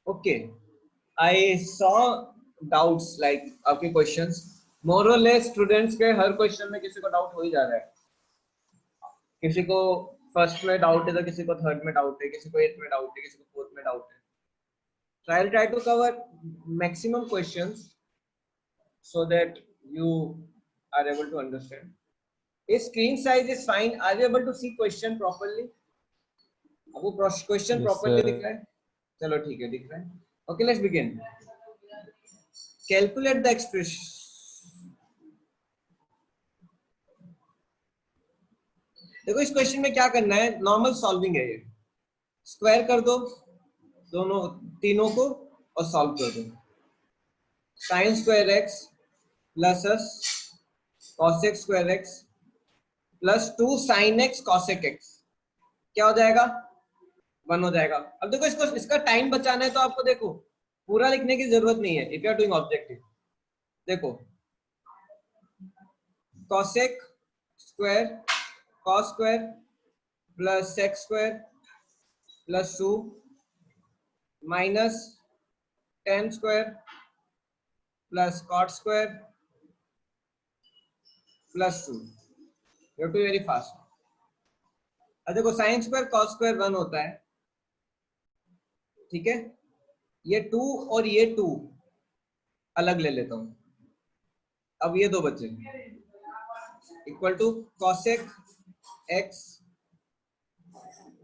Okay, I saw doubts like आपके questions मोर और less students के हर क्वेश्चन में किसी को डाउट हो ही जा रहा है। किसी को फर्स्ट में डाउट है तो किसी को थर्ड में डाउट है, किसी को एथ में डाउट है, किसी को फोर्थ में डाउट है। So I'll try to cover maximum questions so that you are able to understand. If screen size is fine, are you able to see question properly? अब वो क्वेश्चन Yes, प्रॉपर्ली sir. दिख रहा है? चलो ठीक है, दिख रहा है। Okay, let's begin. Calculate the expression. देखो इस क्वेश्चन में क्या करना है, नॉर्मल सॉल्विंग है ये। स्क्वायर कर दो दोनों तीनों को और सॉल्व कर दो। Sine square x plus cosec square x plus 2 sin x cosec x क्या हो जाएगा? 1 हो जाएगा। अब देखो इसको इसका टाइम बचाना है तो आपको देखो पूरा लिखने की जरूरत नहीं है। If you are doing objective, देखो cosec square cos square plus sec square plus 2 minus tan square plus cot square plus 2। You have to very fast. अब देखो साइन स्क्वायर cos स्क्वायर 1 होता है, ठीक है। ये 2 और ये 2 अलग ले लेता हूं। अब ये दो बचे equal to cosec x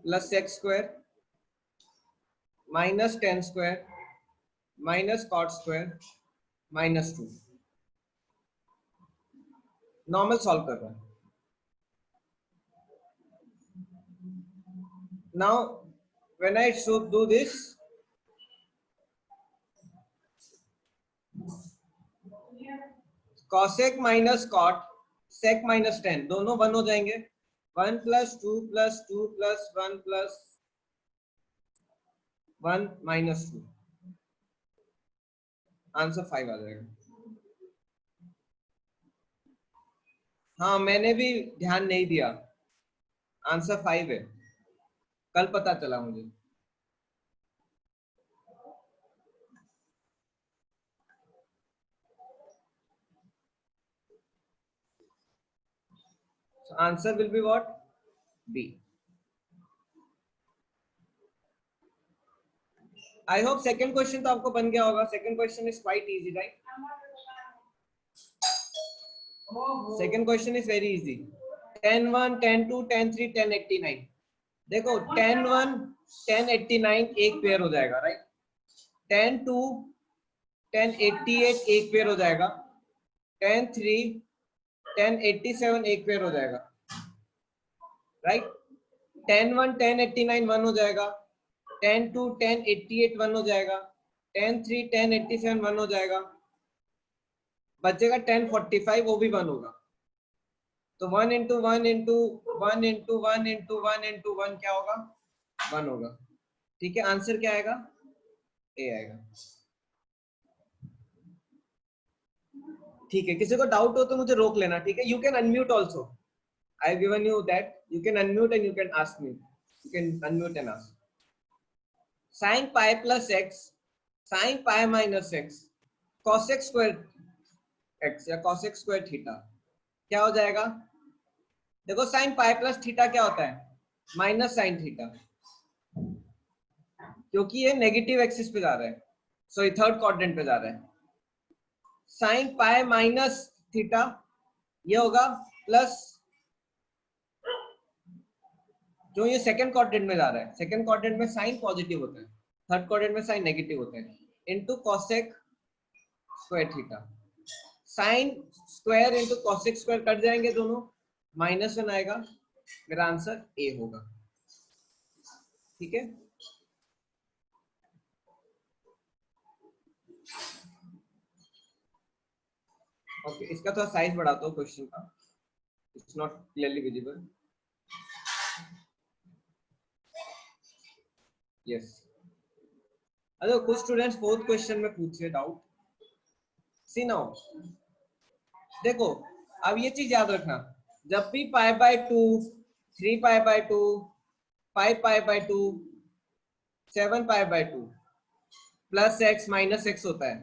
plus sec square minus tan square minus cot square minus 2। Normal solve कर रहा है। Now when I should do this, cosec minus cot sec minus tan दोनों 1 हो जाएंगे। 1 plus 2 plus 2 plus 1 plus 1 minus 2, answer 5 आ जाएगा। हाँ मैंने भी ध्यान नहीं दिया, आंसर 5 है, कल पता चला मुझे। So answer will be what? B. I hope second question तो आपको बन गया होगा। Second question is quite easy, right? Second question is very easy. tan 1, tan 2, tan 3, tan 89। देखो tan 1, tan 89 एक पेयर हो जाएगा, राइट। tan 2, tan 88 एक पेयर हो जाएगा। tan 3, tan 87 एक पेयर हो जाएगा, राइट। tan 1, tan 89 1 हो जाएगा। tan 2, tan 88 1 हो जाएगा। tan 3, tan 87 1 हो जाएगा। बचेगा tan 45, वो भी 1 होगा। तो 1 into 1 into 1 into 1 into 1 into 1 क्या होगा? 1 होगा। ठीक है, आंसर क्या आएगा? ए आएगा। ठीक है, किसी को डाउट हो तो मुझे रोक लेना, ठीक है। You can unmute also, I have given you that you can unmute and you can ask me, you can unmute and ask. sin pi plus x sin pi minus x cosec square x या cosec square theta क्या हो जाएगा? देखो sin pi plus theta क्या होता है? Minus sin theta, क्योंकि ये नेगेटिव एक्सिस पे जा रहा है, सो ये थर्ड क्वाड्रेंट पे जा रहा है। sin pi माइनस थीटा ये होगा प्लस, जो ये सेकंड क्वाड्रेंट में जा रहा है, सेकंड क्वाड्रेंट में साइन पॉजिटिव होता है, थर्ड क्वाड्रेंट में साइन नेगेटिव होता है, into cosec square theta. Sine square into cosec square cut जाएंगे दोनों, -1 आएगा, मेरा आंसर ए होगा। ठीक है, ओके। इसका थोड़ा साइज बढ़ाता हूँ क्वेश्चन का, it's not clearly visible. Yes, अरे कुछ स्टूडेंट्स फोर्थ क्वेश्चन में पूछ रहे डाउट। सी नाउ, देखो अब ये चीज याद रखना, जब भी π/2, 3π/2, 5π/2 7 pi by 2 plus x minus x होता है,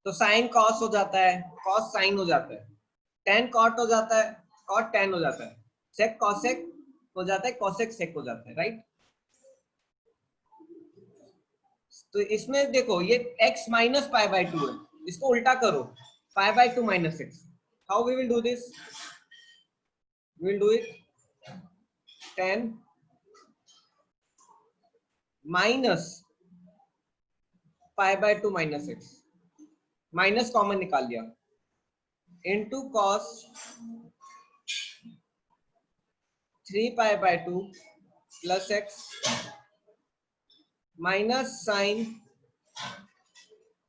तो साइन कॉस हो जाता है, कॉस साइन हो जाता है, टेन कॉट हो जाता है, कॉट टेन हो जाता है, सेक कॉसेक हो जाता है, कॉसेक सेक हो जाता है, राइट। तो इसमें देखो ये x माइनस पाई बाय 2 है, इसको उल्टा करो, pi by 2 minus x. How we will do this? We will do it 10 minus pi by 2 minus x, minus common निकाल लिया, into cos 3 pi by 2 plus x minus sine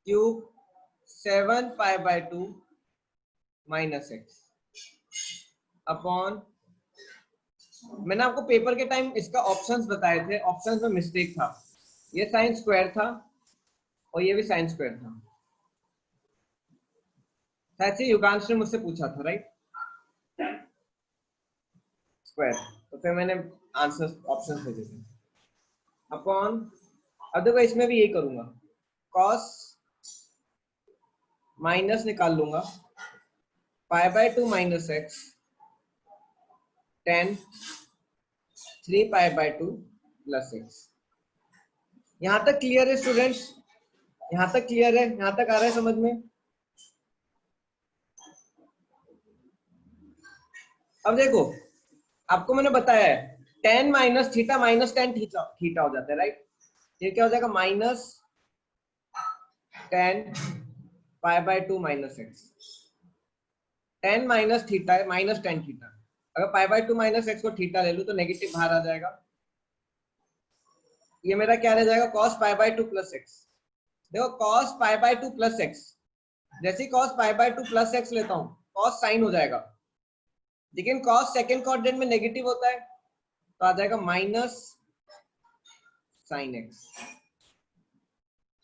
cube 7 pi by 2 minus x upon, मैंने आपको paper के time इसका options बताए थे, options में mistake था, ये साइन स्क्वायर था और ये भी साइन स्क्वायर था, शायद से युगांश ने मुझसे पूछा था, राइट, स्क्वायर, तो फिर मैंने आंसर ऑप्शंस भेजे थे अपॉन। अब देखो इसमें भी यही करूंगा, कॉस माइनस निकाल लूंगा, पाई by 2 minus x 10 3 pi by 2 plus x. यहां तक क्लियर है स्टूडेंट्स? यहां तक क्लियर है? यहां तक आ रहा है समझ में? अब देखो आपको मैंने बताया है 10 minus theta minus 10 theta theta हो जाता है, राइट। ये क्या हो जाएगा? Minus 10 pi by 2 minus x, 10 minus theta है माइनस 10 थीटा, अगर पाई बाय 2 माइनस एक्स को थीटा ले लूं तो नेगेटिव बाहर आ जाएगा, ये मेरा क्या रह जाएगा? Cos pi by 2 plus x. देखो cos pi by 2 plus x, जैसे ही cos pi by 2 plus x लेता हूं कॉस साइन हो जाएगा, लेकिन कॉस सेकंड क्वाड्रेंट में नेगेटिव होता है तो आ जाएगा minus sine x.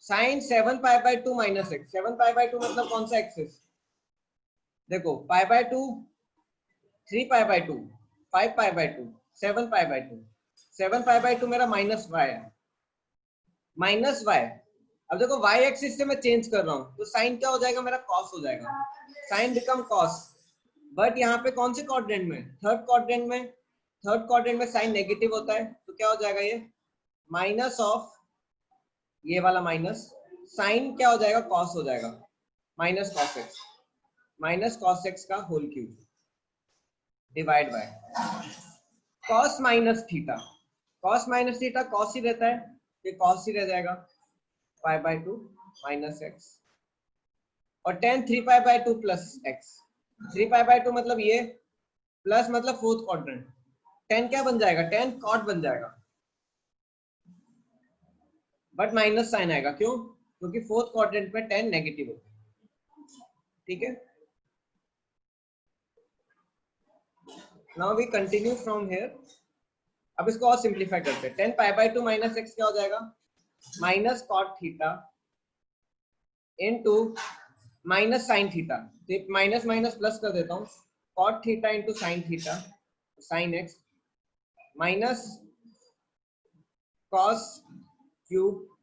Sine 7 pi by 2 minus x, 7 pi by 2 मतलब कौन सा एक्सिस? देखो pi by 2 3 pi by 2 5 pi by 2 7 pi by 2, 7 pi by 2 मेरा माइनस वाई है, माइनस वाई। अब देखो वाई एक्सिस से मैं चेंज कर रहा हूँ तो साइन क्या हो जाएगा? मेरा कॉस हो जाएगा, साइन बिकम कॉस। बट यहाँ पे कौन से क्वाड्रेंट में? थर्ड क्वाड्रेंट में। थर्ड क्वाड्रेंट में साइन नेगेटिव होता है तो क्या हो जाएगा? ये माइनस ऑफ ये वाला माइनस, साइन क्या हो जाएगा? कॉस हो जाएगा, minus cos x, minus cos x का whole cube divide by cos minus theta. Cos minus theta cos ही रहता है, ये कॉस ही रह जाएगा, पाई बाय 2 माइनस एक्स और tan 3 pi by 2 plus x. 3 pi by 2 मतलब ये, प्लस मतलब फोर्थ क्वाड्रेंट, tan क्या बन जाएगा? tan कॉट बन जाएगा, बट माइनस साइन आएगा, क्यों? क्योंकि फोर्थ क्वाड्रेंट में tan नेगेटिव होता है, ठीक है। Now we continue from here. अब इसको और सिंप्लीफाई करते हैं, 10 पाई बाय 2 माइनस एक्स क्या हो जाएगा? Minus cot theta into minus sine theta, तो माइनस माइनस प्लस कर देता हूँ, cot theta into sine theta, sine x minus cos cube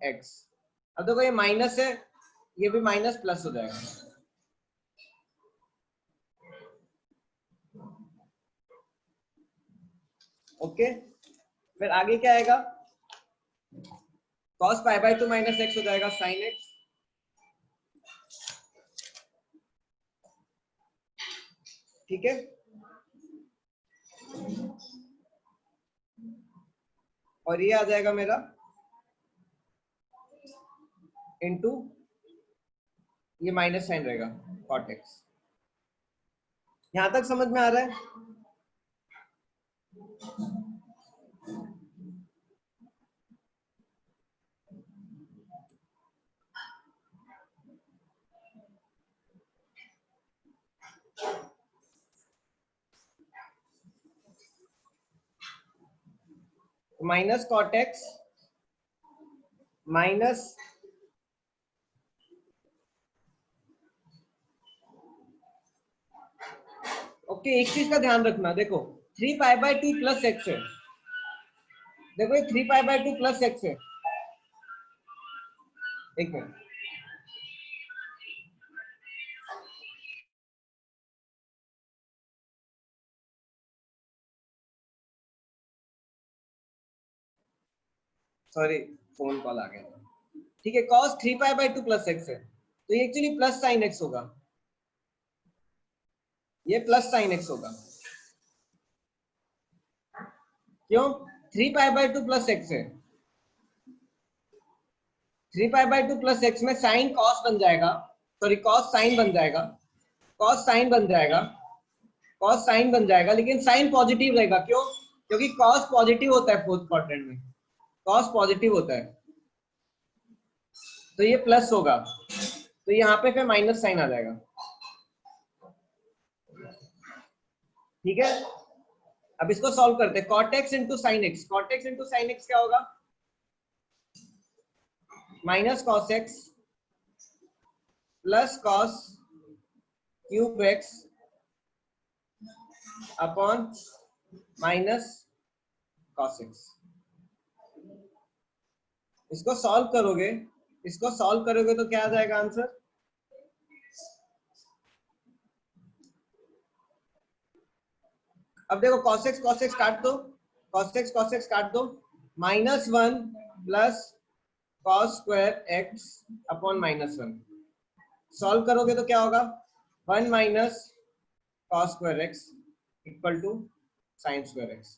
x. अब देखो ये माइनस है, ये भी माइनस प्लस हो जाएगा, ओके। फिर आगे क्या आएगा? Cos pi by 2 minus x हो जाएगा साइन एक्स, ठीक है। और ये आ जाएगा मेरा इनटू ये माइनस साइन रहेगा कॉट एक्स। यहां तक समझ में आ रहा है? Minus cot x minus okay, एक चीज का ध्यान रखना, देखो 3 पाई बाय 2 प्लस एक्स है, देखो ये 3π/2 प्लस एक्स है। एक मिनट, सॉरी फोन कॉल आ गया था। ठीक है, cos 3π/2 प्लस एक्स है, तो ये एक्चुअली प्लस साइन एक्स होगा, ये प्लस साइन एक्स होगा। क्यों? 3π/2 प्लस एक्स है, 3π/2 प्लस एक्स में साइन कॉस बन जाएगा, सॉरी कॉस साइन बन जाएगा, कॉस साइन बन जाएगा, कॉस साइन बन जाएगा, लेकिन साइन पॉजिटिव रहेगा। क्यों? क्योंकि कॉस पॉजिटिव होता है फोर्थ क्वाड्रेंट में, कॉस पॉजिटिव होता है, तो ये प्लस होगा, तो यहाँ पे फिर माइनस साइन आ जाएगा। ठीक है, अब इसको सॉल्व करते हैं। cot x into sine x, cot x into sine x क्या होगा? Minus cos x plus cos cube x upon minus cos x। इसको सॉल्व करोगे, इसको सॉल्व करोगे तो क्या आ जाएगा आंसर? अब देखो cos x काट दो, cos x काट दो, -1 plus cos square x upon -1। Solve करोगे तो क्या होगा? 1 minus cos square x equal to sine square x।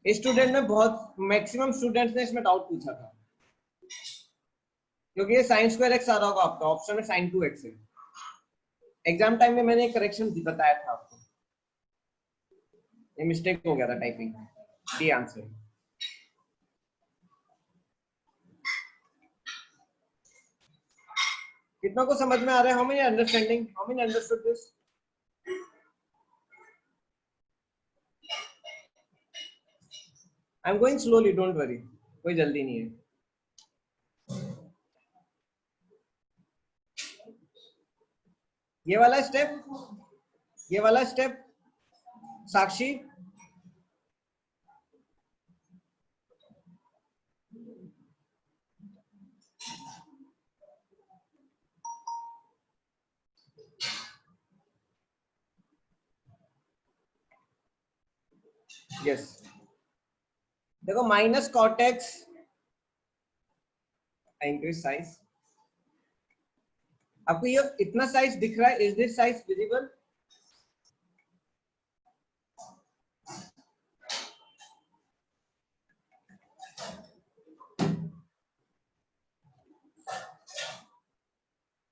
इस स्टूडेंट ने बहुत मैक्सिमम स्टूडेंट्स ने इसमें डाउट पूछा था, क्योंकि ये साइन स्क्वायर x आ रहा होगा आपका, ऑप्शन में sin 2x है। एग्जाम टाइम में मैंने एक करेक्शन बताया था आपको, ये मिस्टेक हो गया था टाइपिंग। D answer. कितना को समझ में आ रहा है? How many understanding, how many understood this? I am going slowly, don't worry, कोई जल्दी नहीं है। ये वाला स्टेप, ये वाला स्टेप साक्षी, यस। देखो minus cot x, increase size, आपको ये इतना साइज दिख रहा है, is this size visible?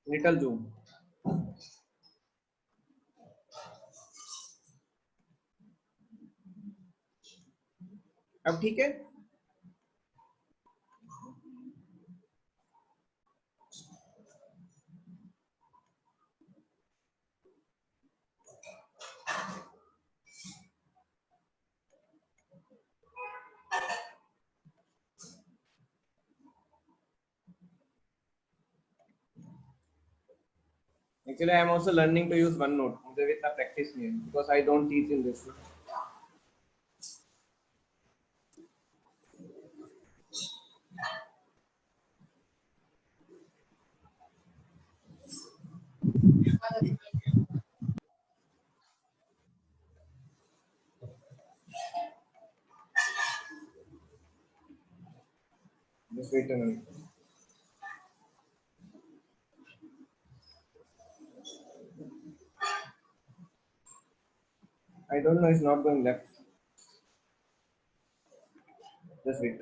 Little zoom. अब ठीक है, actually I am also learning to use one note, मुझे इतना प्रैक्टिस नहीं है, because I don't teach in this. Just wait a minute. I don't know, it's not going left. Just wait.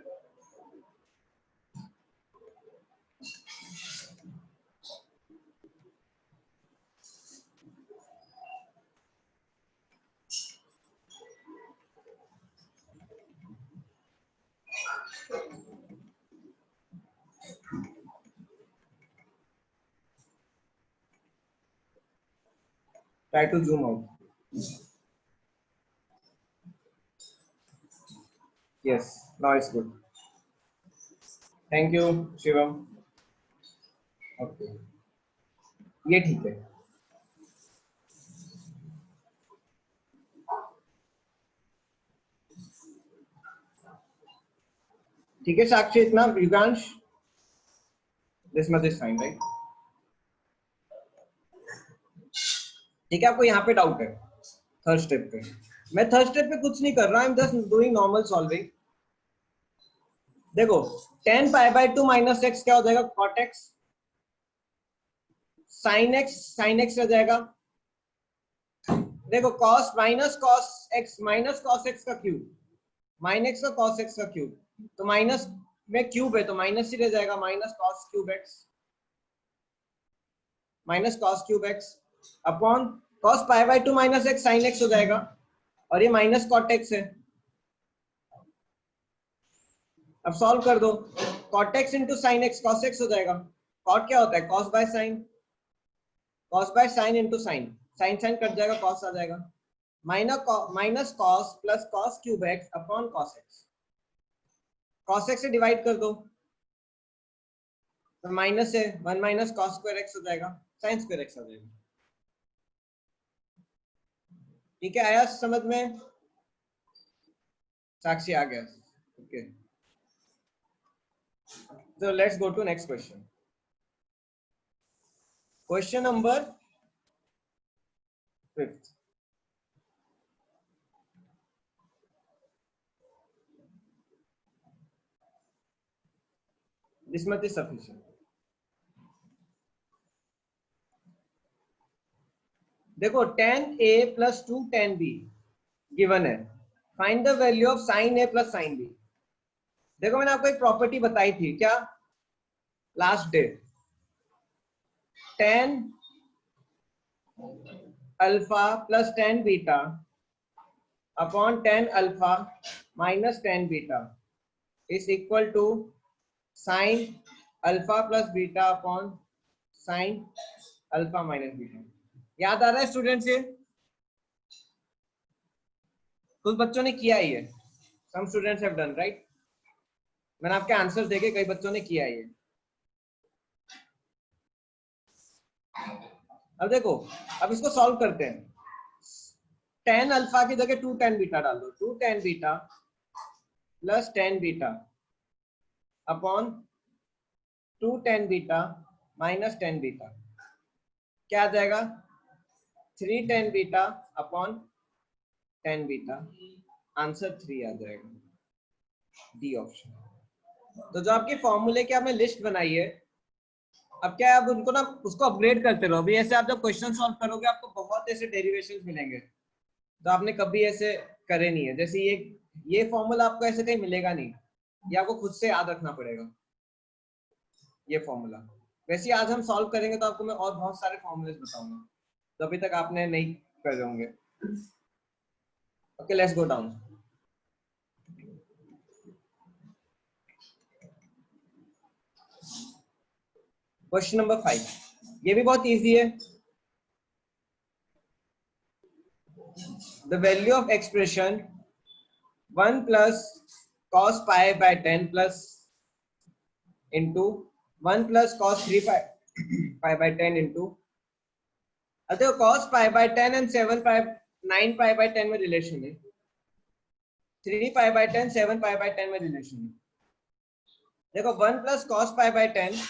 Try to zoom out. Yes, now it's good. Thank you, Shivam. Okay. ये ठीक है। ठीक है साक्षी, इतना Yugansh, this much is fine right. ठीक है, आपको यहाँ पे डाउट है थर्ड स्टेप पे? मैं थर्ड स्टेप पे कुछ नहीं कर रहा, I am just doing normal solving. देखो tan pi by 2 minus x क्या हो जाएगा, cot x, sin x रह जाएगा। देखो cos माइनस cos x का क्यूब, माइनस का cos x का क्यूब, तो माइनस में क्यूब है तो माइनस ही रह जाएगा, minus cos cube x, minus cos cube x upon cos पाई by 2 minus x sin x हो जाएगा, और ये माइनस cot x है। अब सॉल्व कर दो, cot x into sine x cos x हो जाएगा। cot क्या होता है, cos by sine into sine, sine कट जाएगा, cos आ जाएगा, minus cos plus cos cube x upon cos x से डिवाइड कर दो तो माइनस है, 1 माइनस cos स्क्वायर x हो जाएगा, sin स्क्वायर x आ जाएगा। ठीक है, आया समझ में? साक्षी आ गया, okay. So let's go to next question. Question number 5th. This much is sufficient. देखो tan a plus 2 tan b given है, find the value of sin a plus sin b। देखो मैंने आपको एक प्रॉपर्टी बताई थी क्या last day, tan alpha plus tan beta upon tan alpha minus tan beta is equal to sin alpha plus beta upon sin alpha minus beta. याद आ रहा है स्टूडेंट्स? ये कुछ बच्चों ने किया ही है, some students have done right. मैंने आपके आंसर देखे, कई बच्चों ने किया ही है। अब देखो, अब इसको सॉल्व करते हैं। tan अल्फा की जगह 2 tan बीटा डाल दो, 2 tan beta plus tan beta upon 2 tan beta minus tan beta क्या आ जाएगा, 3 tan beta upon tan beta, answer 3 आ जाएगा, डी ऑप्शन। तो जो आपके फॉर्मूले की आपने लिस्ट बनाई है, अब क्या है, आप उनको ना उसको अपग्रेड करते रहो। अभी ऐसे आप जब क्वेश्चन सॉल्व करोगे आपको बहुत ऐसे डेरिवेशंस मिलेंगे तो आपने कभी ऐसे करे नहीं है। जैसे ये फॉर्मूला आपको ऐसे कहीं मिलेगा नहीं, ये आपको खुद से याद रखना पड़ेगा ये फॉर्मूला। वैसे आज हम सॉल्व करेंगे तो आपको मैं और बहुत सारे फॉर्मूले बताऊंगा तो अभी तक आपने नहीं करे होंगे। Okay, let's go down. Question number 5, ये भी बहुत इजी है। The value of expression 1 plus cos पाई by 10 plus into 1 plus cos 3 pi by 10 into, देखो cos पाई बाय 10 एंड 9 पाई बाय 10 में रिलेशन है, 3 पाई बाय 10 7 पाई बाय 10 में रिलेशन है। देखो 1 प्लस cos पाई बाय 10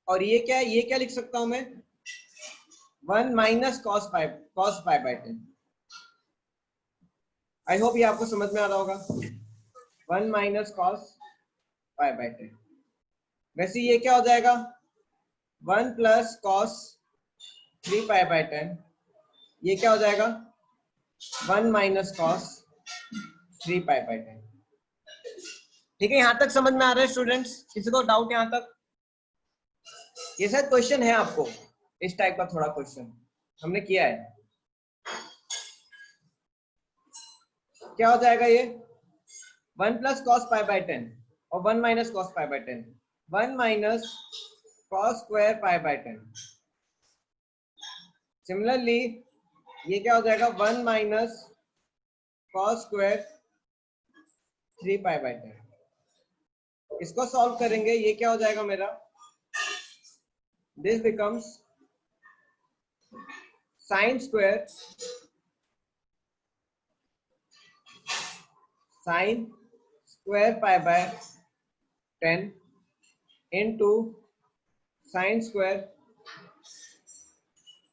और ये क्या है, ये क्या लिख सकता हूं मैं, 1 माइनस cos पाई बाय 10। आई होप ये आपको समझ में आ रहा होगा, 1 माइनस cos पाई बाय 10। वैसे ये क्या हो जाएगा, 1 प्लस cos 3 पाई बाय 10, ये क्या हो जाएगा, 1 माइनस cos 3 पाई बाय 10। ठीक है, यहां तक समझ में आ रहा है स्टूडेंट्स? किसी को डाउट यहां तक? ये शायद क्वेश्चन है आपको इस टाइप का, थोड़ा क्वेश्चन हमने किया है। क्या हो जाएगा ये, 1 प्लस cos पाई बाय 10 और 1 माइनस cos पाई by 10, 1 minus cos square pi by 10। Similarly ये क्या हो जाएगा, 1 minus cos square 3 pi by 10। इसको सॉल्व करेंगे, ये क्या हो जाएगा मेरा, this becomes sin square sine square pi by 10 into sine square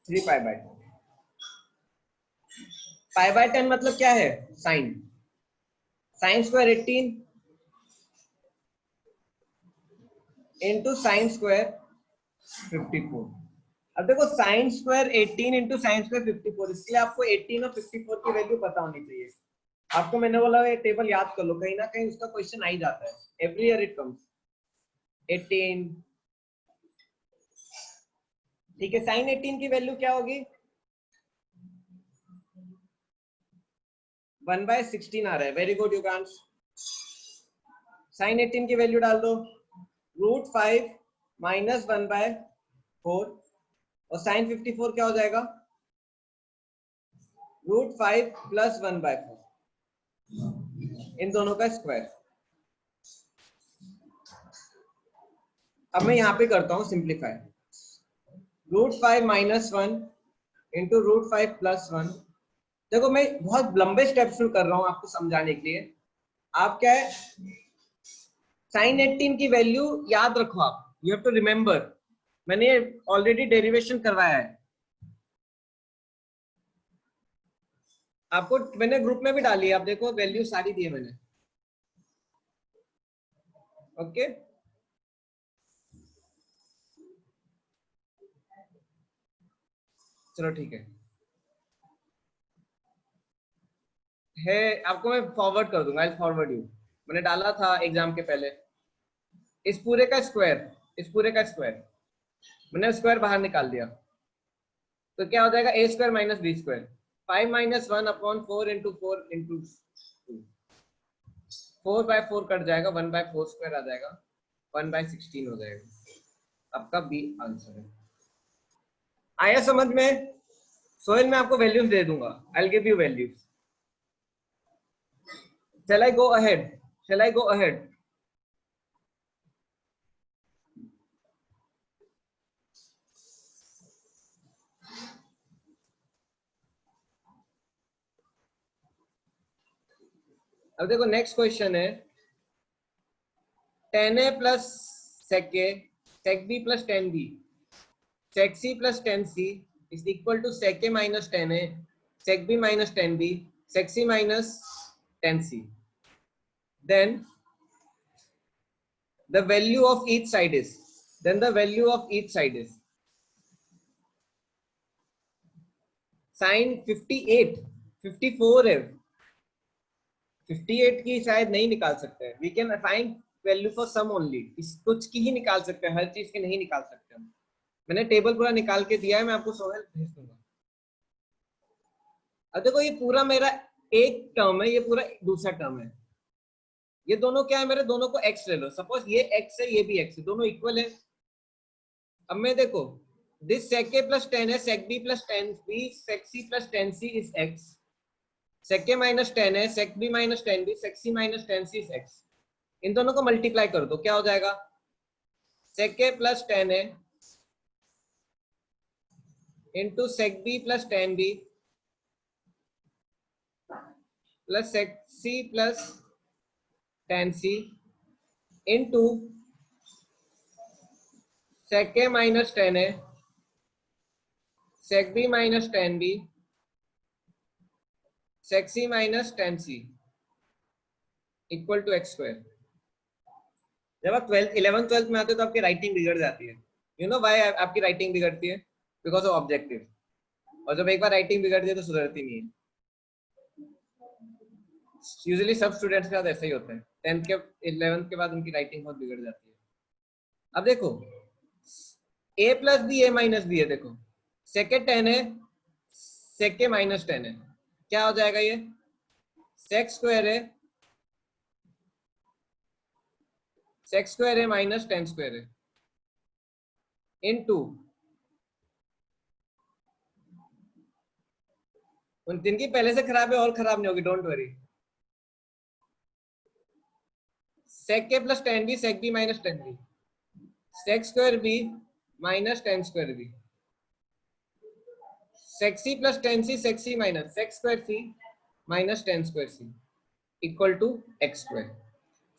3 pi by 10। Pi by 10 मतलब क्या है? Sine. Sine square 18 into sine square 54। अब देखो sign square 18 into sine square 54, इसलिए आपको 18 और 54 की वैल्यू पता होनी चाहिए। आपको मैंने बोला ये टेबल याद कर लो, कहीं ना कहीं उसका क्वेश्चन आ ही जाता है, एवरी ईयर इट कम्स। 18, ठीक है। साइन 18 की वैल्यू क्या होगी? 1/16 आ रहा है, वेरी गुड युगांश। साइन 18 की वैल्यू डाल दो, √5 माइनस 1/4, और साइन 54 क्या हो जाएगा? √5 प्लस 1/4, इन दोनों का स्क्वायर। अब मैं यहाँ पे करता हूँ सिंप्लीफाई। √5 minus 1 into √5 plus 1। देखो मैं बहुत लंबे स्टेप्स में कर रहा हूँ आपको समझाने के लिए। आप क्या है, साइन 18 की वैल्यू याद रखो, आप यू हैव टू रिमेम्बर। मैंने ऑलरेडी डेरिवेशन करवाया है आपको, मैंने ग्रुप में भी डाली है, आप देखो वैल्यू सारी दी है मैंने। ओके चलो ठीक है आपको मैं फॉरवर्ड कर दूंगा, आई फॉरवर्ड यू। मैंने डाला था एग्जाम के पहले। इस पूरे का स्क्वायर, इस पूरे का स्क्वायर, मैंने स्क्वायर बाहर निकाल दिया, तो क्या हो जाएगा? A square minus b square. 5 minus 1/4 into 4 into 4/4 cut जाएगा, 1/4 स्क्वायर आ जाएगा, 1/16 हो जाएगा। आपका बी आंसर है। आया समझ में? सोहेल मैं आपको वैल्यूज दे दूंगा, I give you values. Shall I go ahead? Shall I go ahead? अब देखो नेक्स्ट क्वेश्चन है, tan a plus sec a sec b plus tan b sec c plus tan c is equal to sec a minus tan a sec b minus tan b sec c minus tan c। Then the value of each side is, then the value of each side is sin 58, 54 है, 58 की शायद नहीं निकाल सकते हैं। We can find value for some only, कुछ की ही निकाल सकते हैं, हर चीज की नहीं निकाल सकते हम। मैंने टेबल पूरा निकाल के दिया है, मैं आपको सोहेल भेज दूंगा। अब देखो ये पूरा मेरा एक टर्म है, ये पूरा दूसरा टर्म है, ये दोनों क्या है मेरे? दोनों को x ले लो, सपोज ये x है ये भी x है, दोनों इक्वल है। अब मैं देखो this sec a plus tan है, sec b plus tan b sec c plus tan c is x, sec a minus tan है, sec b minus tan b sec c minus tan c is x। इन दोनों को multiply कर दो, क्या हो जाएगा? sec a plus tan a into sec b plus tan b plus sec c plus tan c into sec a minus tan a sec b minus tan b sec c minus tan c equal to x square. जब आप 12th 11th 12th में आते हो तो आपकी writing बिगड़ जाती है। यू नो व्हाई आपकी राइटिंग बिगड़ती है? बिकॉज ऑफ ऑब्जेक्टिव, और जब एक बार राइटिंग बिगड़ती है तो सुधरती नहीं है। यूजुअली सब स्टूडेंट्स के साथ ऐसा ही होता है, 10th के 11th के बाद उनकी राइटिंग बहुत बिगड़ जाती है। अब देखो a plus b a minus b है, देखो सेकेंड 10 है, सेक के माइनस 10 है, क्या हो जाएगा? ये सेक स्क्वायर है, सेक स्क्वायर है माइनस 10 स्क्वायर है इनटू उन जिनकी पहले से खराब है और खराब नहीं होगी, डोंट वरी। सेक के plus 10 b sec b minus 10 b sec square b minus 10 square b sec c plus 10 c sec c minus sec square c minus 10 square c equal to x square.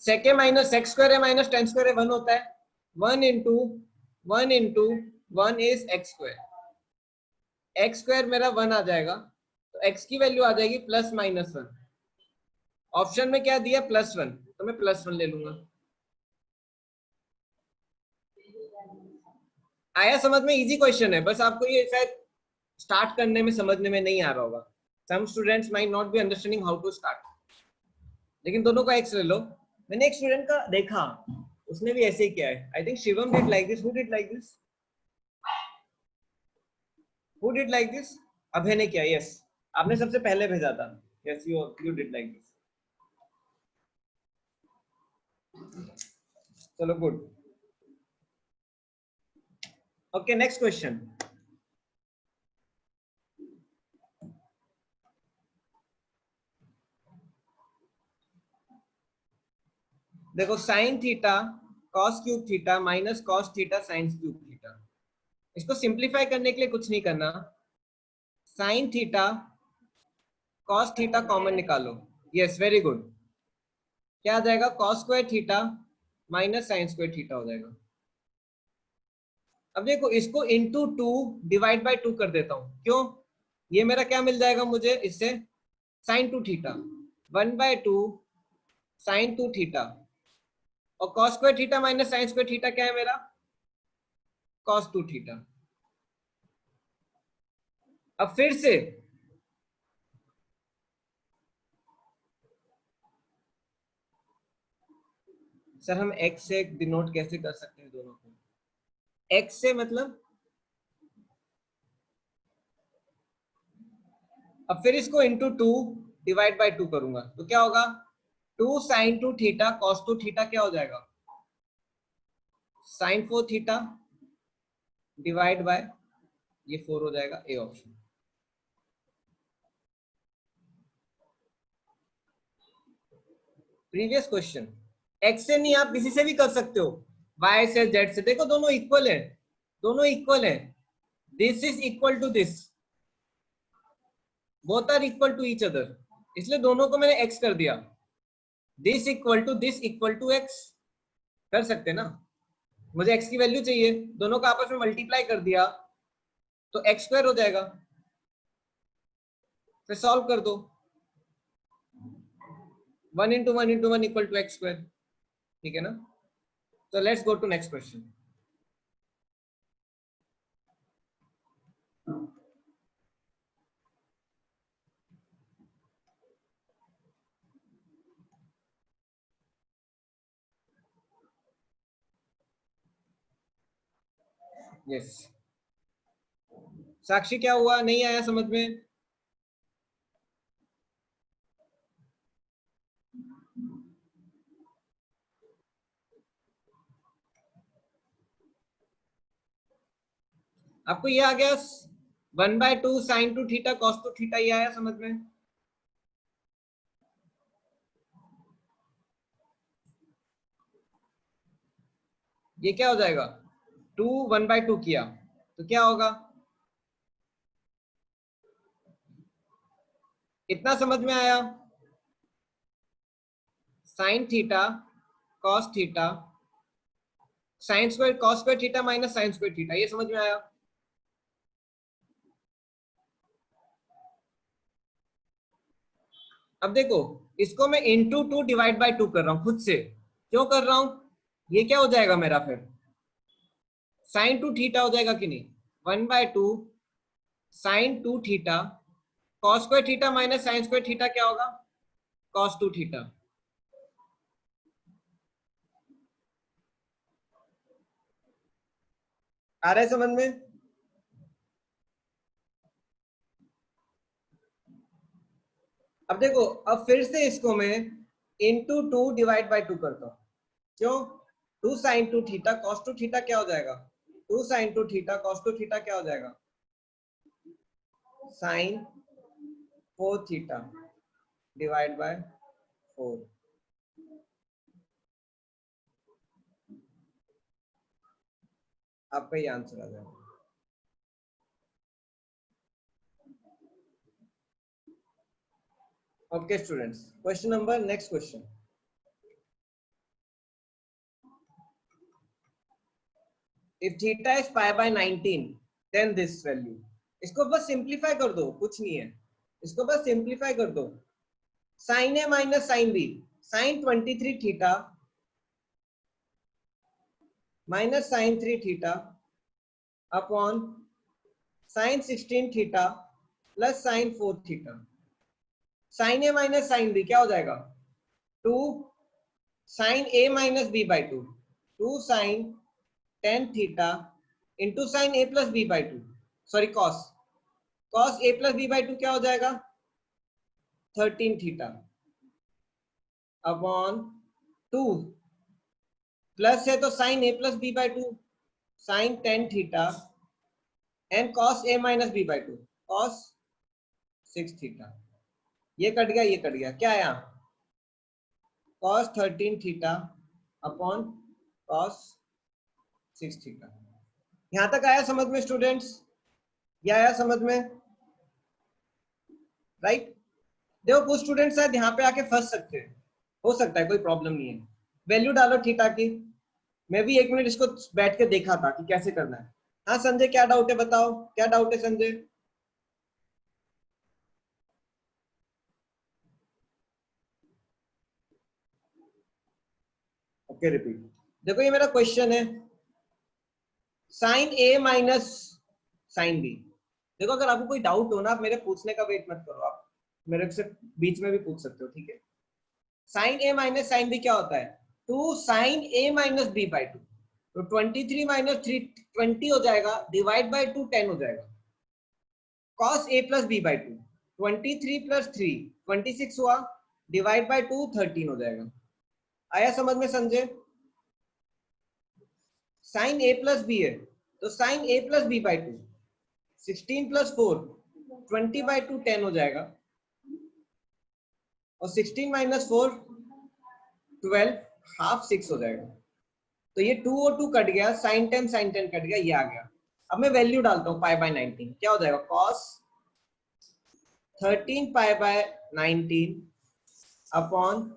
Sec minus x square है minus ten square है 1 होता है, 1 into 1 is x square, x square मेरा 1 आ जाएगा, तो x की value आ जाएगी plus minus 1। Option में क्या दिया +1, तो मैं +1 ले लूंगा। आया समझ में? इजी क्वेश्चन है, बस आपको ये शायद स्टार्ट करने में समझने में नहीं आ रहा होगा। Some students might not be understanding how to start, लेकिन दोनों का एक्स ले लो। मैंने एक स्टूडेंट का देखा, उसने भी ऐसे ही किया है। I think Shivam did like this. Who did like this? Who did like this? Abhay ने किया, यस। आपने सबसे पहले भेजा था, yes you did like this. चलो गुड। Okay next question. देखो sine theta cos cube theta minus cos theta sine cube theta. इसको सिंप्लीफाई करने के लिए कुछ नहीं करना, sine theta cos theta common निकालो। Yes very good. क्या आ जाएगा? Cos square theta minus sine square theta हो जाएगा। अब देखो इसको इंटू 2 डिवाइड बाई 2 कर देता हूं। क्यों? ये मेरा क्या मिल जाएगा मुझे इससे? साइन 2 थीटा, 1/2 साइन 2 थीटा, और cos square theta minus sine square theta क्या है मेरा? Cos 2 theta. अब फिर से सर हम x से डिनोट कैसे कर सकते हैं दोनों को? x से मतलब, अब फिर इसको इंटू 2 डिवाइड बाई 2 करूंगा तो क्या होगा? 2 साइन 2 थीटा कॉस 2 थीटा क्या हो जाएगा? साइन 4 थीटा डिवाइड बाय ये 4 हो जाएगा, A option. Previous question. X से नहीं, आप किसी से भी कर सकते हो, वाई से जेड से। देखो दोनों इक्वल है, दोनों इक्वल है। This is equal to this, both are equal to each other, इसलिए दोनों को मैंने एक्स कर दिया। This equal to this equal to x कर सकते ना? मुझे एक्स की वैल्यू चाहिए, दोनों का आपस में मल्टीप्लाई कर दिया तो एक्स स्क्वायर हो जाएगा। फिर सॉल्व कर दो, 1 into 1 into 1 equal to x square. ठीक है ना? तो let's go to next question. Yes Sakshi, क्या हुआ? नहीं आया समझ में? आपको ये आ गया 1/2 साइन 2 थीटा कॉस 2 थीटा, ये आया समझ में? ये क्या हो जाएगा? 2 1/2 किया तो क्या होगा? इतना समझ में आया? Sign theta cos theta sine square cos square theta minus sine square theta, ये समझ में आया? अब देखो इसको मैं इंटू 2 डिवाइड बाई 2 कर रहा हूं खुद से। क्यों कर रहा हूं? ये क्या हो जाएगा मेरा फिर? साइन 2 थीटा हो जाएगा कि नहीं? 1/2 sine 2 theta cos square theta minus sine square theta क्या होगा? Cos 2 theta. आ रहा है समझ में? अब देखो, अब फिर से इसको मैं इंटू 2 डिवाइड बाई 2 करता हूं। क्यों? 2 साइन 2 थीटा कॉस 2 थीटा क्या हो जाएगा? 2 साइन 2 थीटा कॉस 2 थीटा क्या हो जाएगा? Sine 4 theta divide by 4। आपका ये आंसर आ जाएगा। Okay, students. Question number, next question. If theta is pi by 19, then this value. इसको बस सिंप्लीफाई कर दो, कुछ नहीं है, इसको बस सिंप्लीफाई कर दो. Sin A minus sin B, sin 23 theta minus sin 3 theta upon sin 16 theta plus sin 4 theta. Sin A minus sin B क्या हो जाएगा? 2 sin A minus B by 2. 2 sin tan theta into sin A plus B by 2. Sorry, cos. Cos A plus B by 2 क्या हो जाएगा? 13 theta upon 2 plus है तो sin A plus B by 2 sin tan theta and cos A minus B by 2 cos 6 theta. ये cut गया, ये cut गया, क्या आया? cos 13 theta upon cos 6 theta. यहां तक आया समझ में स्टूडेंट्स? ये आया समझ में? राइट? देखो कुछ स्टूडेंट्स शायद यहाँ पे आके फंस सकते हैं, हो सकता है, कोई प्रॉब्लम नहीं है. वैल्यू डालो थीटा की. मैं भी 1 मिनट इसको बैठ के देखा था कि कैसे करना है. हाँ संजय, क्या डाउट है बताओ, क्या डाउट है संजय? Okay repeat. देखो ये मेरा क्वेश्चन है, साइन ए माइनस साइन बी. देखो अगर आपको कोई डाउट हो ना, आप मेरे पूछने का वेट मत करो, आप मेरे से बीच में भी पूछ सकते हो, ठीक है? साइन ए माइनस साइन बी क्या होता है? 2 sine A minus B by 2. तो 23 माइनस 3 20 हो जाएगा, डिवाइड बाई 2 10 हो जाएगा. Cos a plus B by 2, 23 plus 3 26 हुआ, डिवाइड बाई 2 13 हो जाएगा. आया समझ में संजय? साइन ए प्लस बी है तो sine A plus B by 2, 16 plus 4 20 by 2 10 हो जाएगा, और 16 माइनस 4 12 हाफ 6 हो जाएगा. तो ये 2 और 2 कट गया, साइन 10 कट गया, ये आ गया. अब मैं वैल्यू डालता हूँ पाई बाय 19, क्या हो जाएगा? Cos 13 pi by 19 upon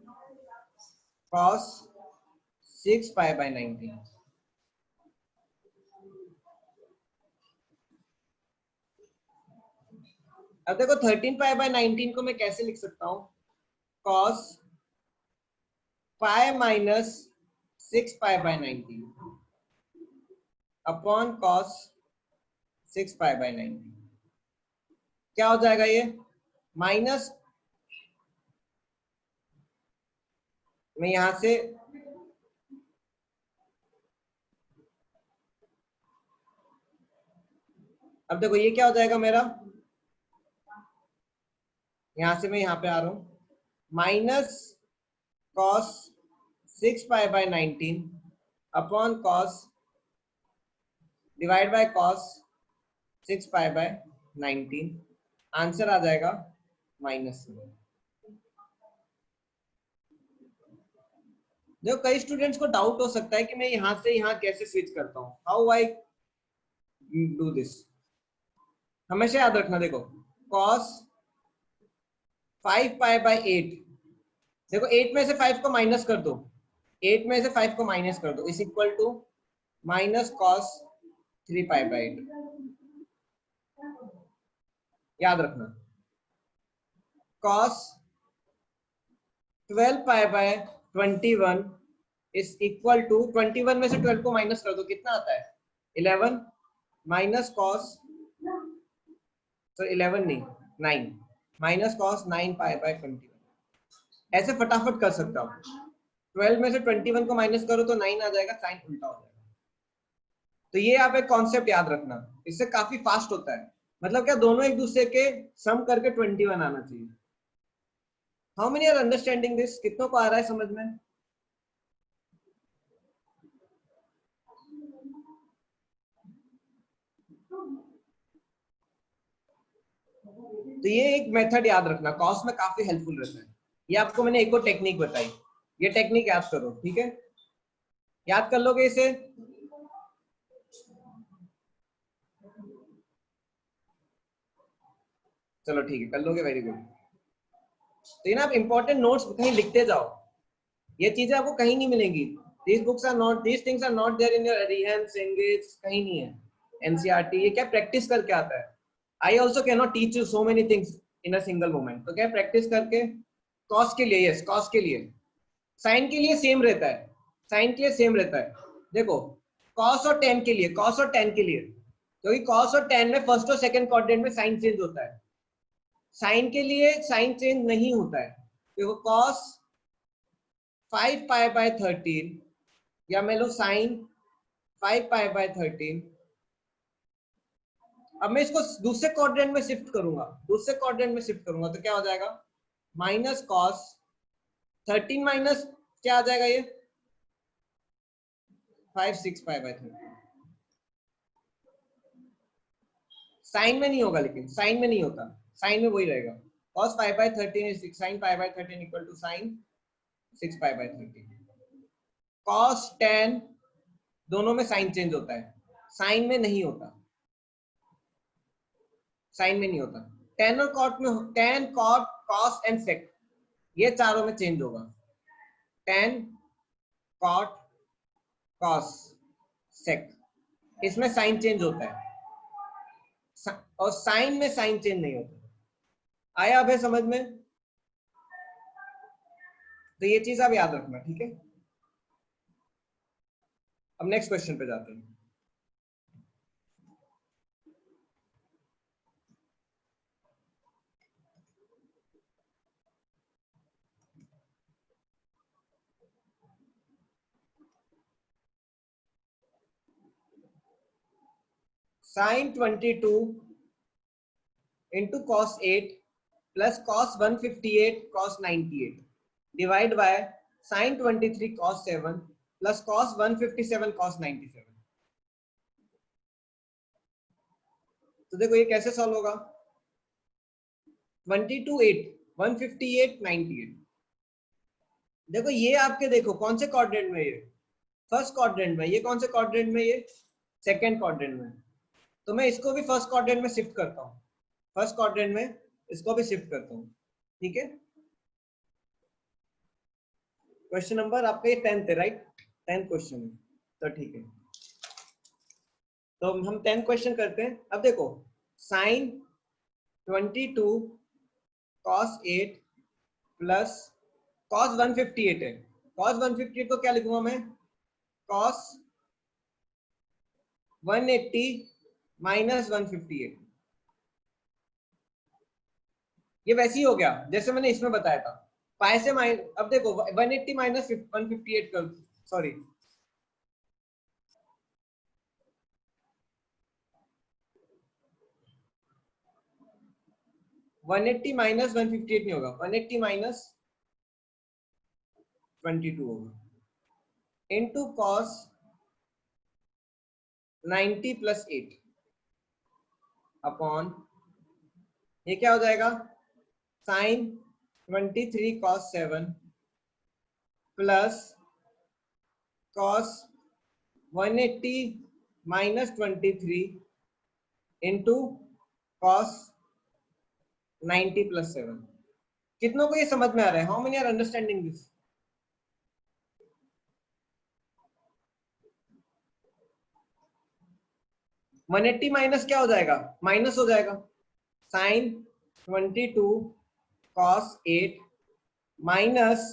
cos 6 pi by 19. अब देखो 13 पाई बाय 19 को मैं कैसे लिख सकता हूँ? Cos pi minus 6 pi by 19 upon cos 6 pi by 19. क्या हो जाएगा ये? माइनस, मैं यहां से अब देखो ये क्या हो जाएगा मेरा, यहां से मैं यहां पे आ रहा हूं, minus cos 6 pi by 19 upon cos divide by cos 6 pi by 19. Answer आ जाएगा माइनस. देखो कई स्टूडेंट्स को डाउट हो सकता है कि मैं यहां से यहां कैसे स्विच करता हूं, हाउ आई डू दिस. हमेशा याद रखना, देखो cos 5 पाई बाय 8, देखो 8 में से 5 को माइनस कर दो, 8 में से 5 को माइनस कर दो, is equal to minus cos 3 pi by 8. याद रखना, cos 12 pi by 21 is equal to 21 में से 12 को माइनस कर दो, कितना आता है? 11 माइनस कॉस, तो 11 नहीं 9, माइनस कॉस 9 पाई बाय 21. ऐसे फटाफट कर सकता हूँ. 12 में से 21 को माइनस करो तो 9 आ जाएगा, साइन उल्टा हो जाएगा. तो ये आप एक कॉन्सेप्ट याद रखना, इससे काफी फास्ट होता है. मतलब क्या, दोनों एक दूसरे के सम करके 21 आना चाहिए. How many are understanding this? कितनों को आ रहा है समझ में? तो ये एक मेथड याद रखना, कॉस में काफी हेल्पफुल रहता है. ये आपको मैंने एक और टेक्निक बताई, ये टेक्निक याद करो, ठीक है? याद कर लोगे इसे? चलो ठीक है, कर लोगे, वेरी गुड. तो ये ना आप इंपॉर्टेंट नोट्स कहीं लिखते जाओ, ये चीजें आपको कहीं नहीं मिलेंगी। These books are not, these things are not there in your Arihant, Cengage, कहीं नहीं है। NCERT ये क्या प्रैक्टिस करके आता है। I also cannot teach you so many things in a single moment। तो क्या प्रैक्टिस करके कॉस के लिए, यस कॉस के लिए, साइन के लिए सेम रहता है, साइन के लिए सेम रहता है। देखो कॉस और टेन के लिए, कॉस और टेन के लिए, क्योंकि कॉस और टेन में फर्स्ट और सेकंड क्वाड्रेंट में साइन चेंज होता है, साइन के लिए साइन चेंज नहीं होता है। देखो कॉस 5 पाई बाय 13 या मैं लो साइन 5 पाई बाय 13। अब मैं इसको दूसरे क्वाड्रेंट में शिफ्ट करूंगा, दूसरे क्वाड्रेंट में शिफ्ट करूंगा तो क्या हो जाएगा, माइनस कॉस 13 माइनस क्या आ जाएगा ये 5 6 पाई बाय 13। साइन में नहीं होगा, लेकिन साइन में नहीं होता, साइन में वही रहेगा, cos 5 by 13 is 6 sin 5 by 13 equal to sin 6 pi by 13। cos tan दोनों में साइन चेंज होता है, साइन में नहीं होता, साइन में नहीं होता। tan और cot में, tan cot cos and sec ये चारों में चेंज होगा, tan cot cos sec इसमें साइन चेंज होता है, और साइन में साइन चेंज नहीं होता। आया अब है समझ में? तो ये चीज आप याद रखना, ठीक है। अब नेक्स्ट क्वेश्चन पे जाते हैं। sin 22 into cos 8 plus cos 158 cos 98 divide by sin 23 cos 7 plus cos 157 cos 97। तो देखो ये कैसे सॉल्व होगा, 22 8 158 98। देखो ये आपके, देखो कौन से क्वाड्रेंट में, ये फर्स्ट क्वाड्रेंट में, ये कौन से क्वाड्रेंट में, ये सेकंड क्वाड्रेंट में। तो मैं इसको भी फर्स्ट क्वाड्रेंट में शिफ्ट करता हूँ, फर्स्ट क्वाड्रेंट में इसको भी शिफ्ट करता हूँ, ठीक है। क्वेश्चन नंबर आपका ये 10th है, राइट, 10th क्वेश्चन है, तो ठीक है। तो हम 10th क्वेश्चन करते हैं। अब देखो साइन 22 cos 8 प्लस cos 158 है, cos 158 को क्या लिखूंगा मैं, cos 180 माइनस 158। ये वैसे ही हो गया जैसे मैंने इसमें बताया था, पाई से माइन, अब देखो 180 माइनस 158 कर, सॉरी 180 माइनस 158 नहीं होगा, 180 माइनस 22 होगा इनटू कॉस 90 प्लस 8 अपॉन, ये क्या हो जाएगा, sine 23 cos 7 plus cos 180 minus 23 into cos 90 plus 7। कितनों को ये समझ में आ रहा है, how many are understanding this? One eighty minus क्या हो जाएगा, माइनस हो जाएगा, साइन 22 cos 8 माइनस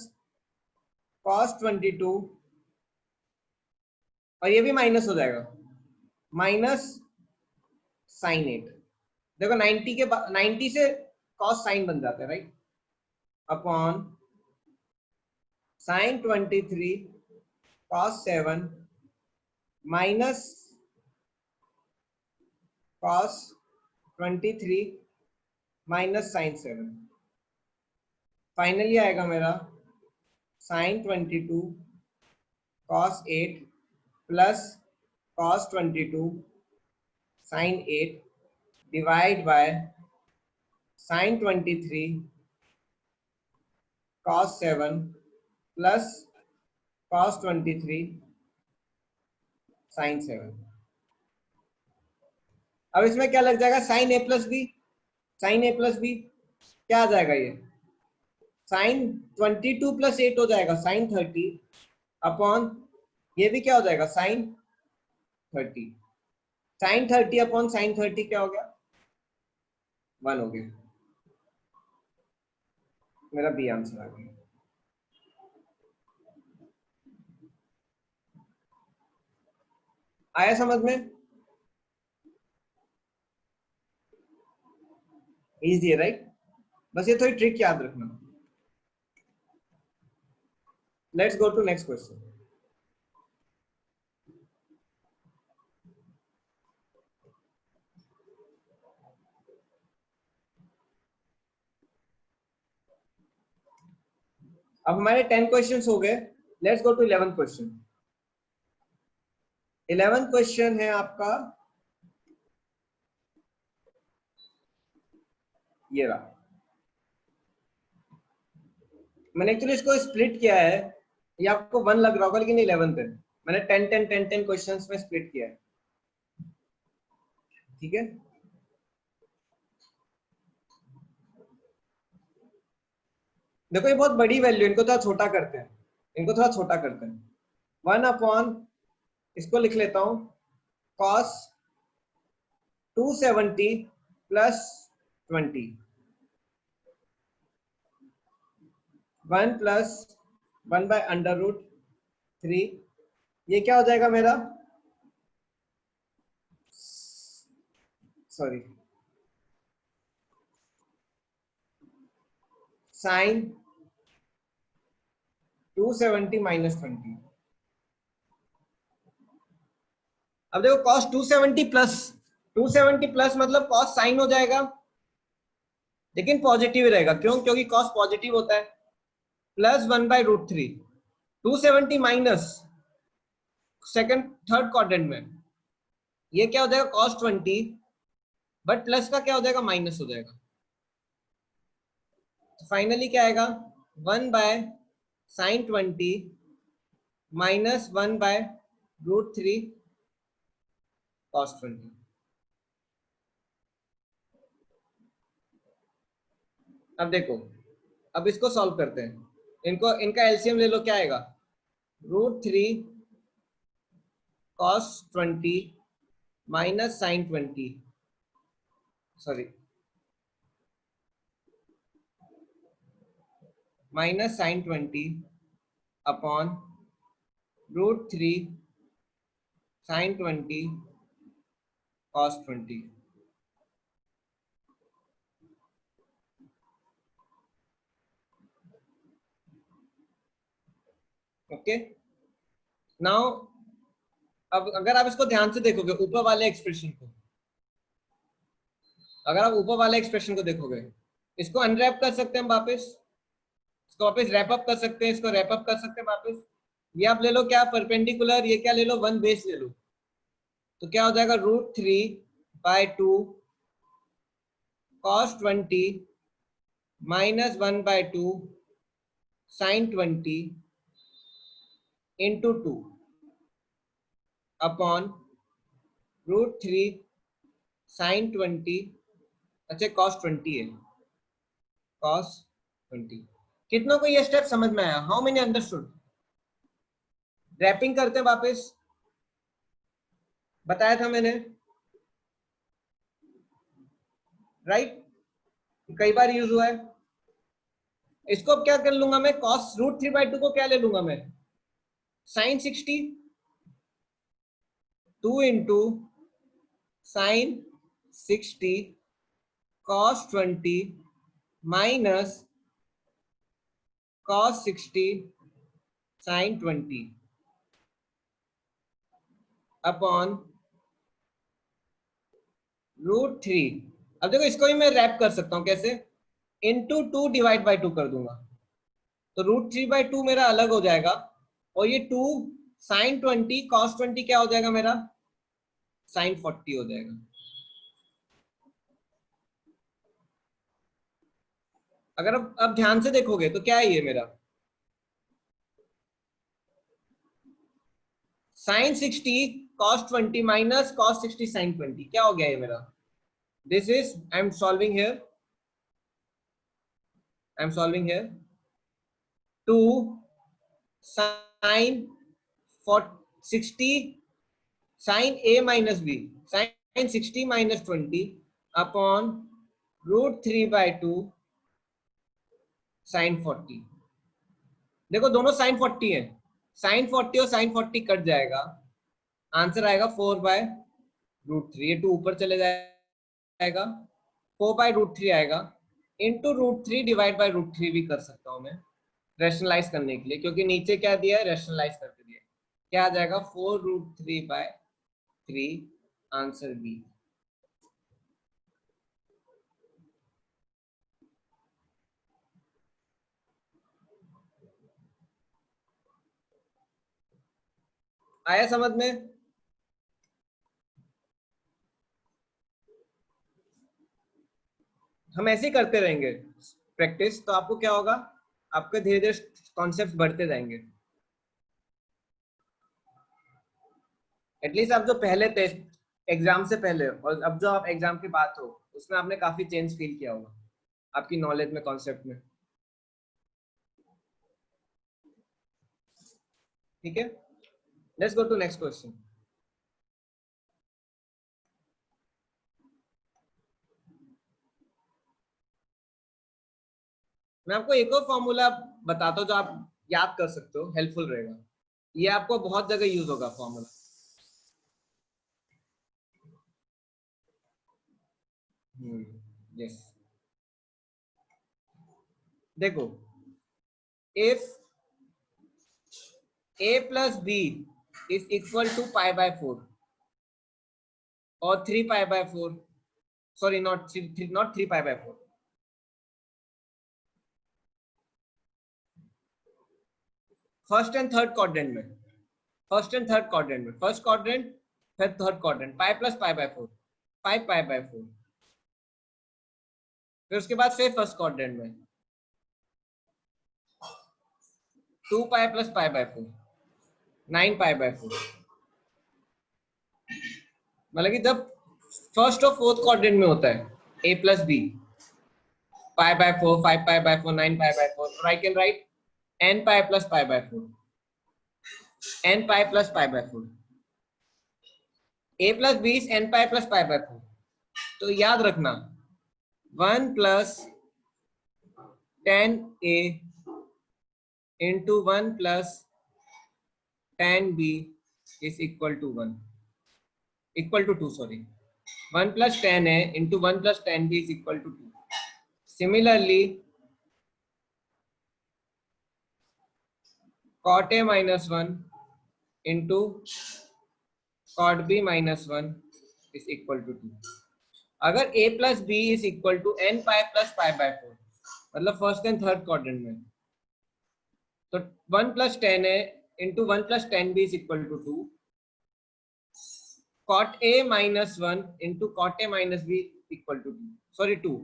cos 22, और ये भी माइनस हो जाएगा, माइनस साइन 8। देखो 90 के 90 से cos साइन बन जाता है, right, upon sine 23 cos 7 minus cos 23 minus sine 7। Finally आएगा मेरा sine 22 cos 8 plus cos 22 sine 8 divide by sine 23 cos 7 plus cos 23 sine 7। अब इसमें क्या लग जाएगा, साइन ए प्लस बी, साइन ए प्लस बी क्या आ जाएगा, ये साइन 22 प्लस 8 हो जाएगा साइन 30 अपॉन ये भी क्या हो जाएगा साइन 30। साइन 30 अपॉन साइन 30 क्या हो गया 1 हो गया। मेरा बी आंसर आ गया। आया समझ में? इजी है राइट? बस ये थोड़ी ट्रिक याद रखना। Let's go to next question. अब हमारे 10 क्वेश्चंस हो गए। Let's go to 11th question. 11th question है आपका ये रहा। मैंने एक्चुअली इसको स्प्लिट किया है, ये आपको 1 लग रहा होगा लेकिन 11th है। मैंने 10 क्वेश्चंस में स्प्लिट किया है, ठीक है। देखो ये बहुत बड़ी वैल्यू, इनको थोड़ा छोटा करते हैं, इनको थोड़ा छोटा करते हैं। 1 अपॉन इसको लिख लेता हूं cos 270 plus 20 1 plus 1 by under root 3। ये क्या हो जाएगा मेरा, सॉरी साइन 270 माइनस 20। अब देखो cos 270 प्लस मतलब cos साइन हो जाएगा, लेकिन पॉजिटिव रहेगा। क्यों? क्योंकि cos पॉजिटिव होता है। Plus 1 by root 3 270 minus second third quadrant में ये क्या हो जाएगा cos 20, बट प्लस का क्या हो जाएगा माइनस हो जाएगा। तो फाइनली क्या आएगा 1 by sine 20 minus 1 by root 3 cos 20। अब देखो, अब इसको सॉल्व करते हैं। इनको इनका एलसीएम ले लो, क्या आएगा root 3 cos 20 minus sine 20, sorry minus sine 20 upon root 3 sine 20 cos 20। Okay now, अब अगर आप इसको ध्यान से देखोगे ऊपर वाले एक्सप्रेशन को, अगर आप ऊपर वाले एक्सप्रेशन को देखोगे, इसको अनरैप कर सकते हैं हम वापस, इसको वापस रैप अप कर सकते हैं, इसको रैप अप कर सकते हैं वापस। ये आप ले लो क्या परपेंडिकुलर, ये क्या ले लो 1 बेस ले लो, तो क्या हो जाएगा root 3 by 2 cos 20 minus 1 by 2 sine 20 into 2 upon root 3 sine 20, अच्छा cos 20 है, cos 20। कितनों को ये स्टेप समझ में आया? How many understood? रैपिंग करते हैं वापस, बताया था मैंने राइट, कई बार यूज हुआ है। इसको अब क्या कर लूंगा मैं, cos रूट 3 बाई 2 को क्या ले लूंगा मैं sine 60 2 into sine 60 cos 20 minus cos 60 sine 20 upon root 3। अब देखो इसको ही मैं रैप कर सकता हूं, कैसे? इंटू 2 डिवाइड बाई 2 कर दूंगा, तो रूट 3 बाई 2 मेरा अलग हो जाएगा, और ये 2 साइन 20 cos 20 क्या हो जाएगा मेरा साइन 40 हो जाएगा। अगर अब ध्यान से देखोगे तो क्या है ये मेरा sine 60 cos 20 minus cos 60 sine 20, क्या हो गया ये मेरा, this is I am solving here, two sine 60 sine A minus b sine 60 minus 20 upon √3/2 sine 40। देखो दोनों साइन 40 है, साइन 40 और साइन 40 कट जाएगा, आंसर आएगा 4/√3। ये 2 ऊपर चले जाएगा, 4/√3 आएगा, इंटू √3 डिवाइड बाई √3 भी कर सकता हूं मैं रेशनलाइज करने के लिए, क्योंकि नीचे क्या दिया है, रेशनलाइज करके दिया है। क्या आ जाएगा, 4√3/3, आंसर बी। आया समझ में? हम ऐसे ही करते रहेंगे प्रैक्टिस, तो आपको क्या होगा, आपके धीरे धीरे कॉन्सेप्ट बढ़ते जाएंगे। एटलीस्ट आप जो पहले थे एग्जाम से पहले और अब जो आप एग्जाम की बात हो, उसमें आपने काफी चेंज फील किया होगा आपकी नॉलेज में, कॉन्सेप्ट में। ठीक है, let's go to next question. मैं आपको एक और फॉर्मूला बताता हूँ जो आप याद कर सकते हो, हेल्पफुल रहेगा। ये आपको बहुत जगह यूज होगा फॉर्मूला। यस, देखो, if a plus b is equal to π/4 or 3π/4, sorry, not 3π/4, first and third quadrant में, फर्स्ट क्वाड्रेंट फिर थर्ड क्वाड्रेंट, पाई प्लस π/4, 5π/4, फिर उसके बाद फिर फर्स्ट क्वाड्रेंट में 2π प्लस π/4, 9π/4। मतलब कि जब फर्स्ट और फोर्थ क्वाड्रेंट में होता है a प्लस बी, π/4, 5π/4, 9π/4, और I can write nπ plus π/4, nπ plus π/4, a plus B is nπ plus π/4। तो याद रखना 1 plus 10a into 1 plus 10b is equal to 1, equal to 2, sorry, 1 plus 10a into 1 plus 10b is equal to 2। Similarly cot a minus 1 into cot b minus 1 is equal to 2। अगर a plus b is equal to n pi plus pi/4, मतलब first and third quadrant में, तो 1 plus 10a into 1 plus 10b is equal to 2, cot a minus 1 into cot a minus b equal to 2, sorry 2,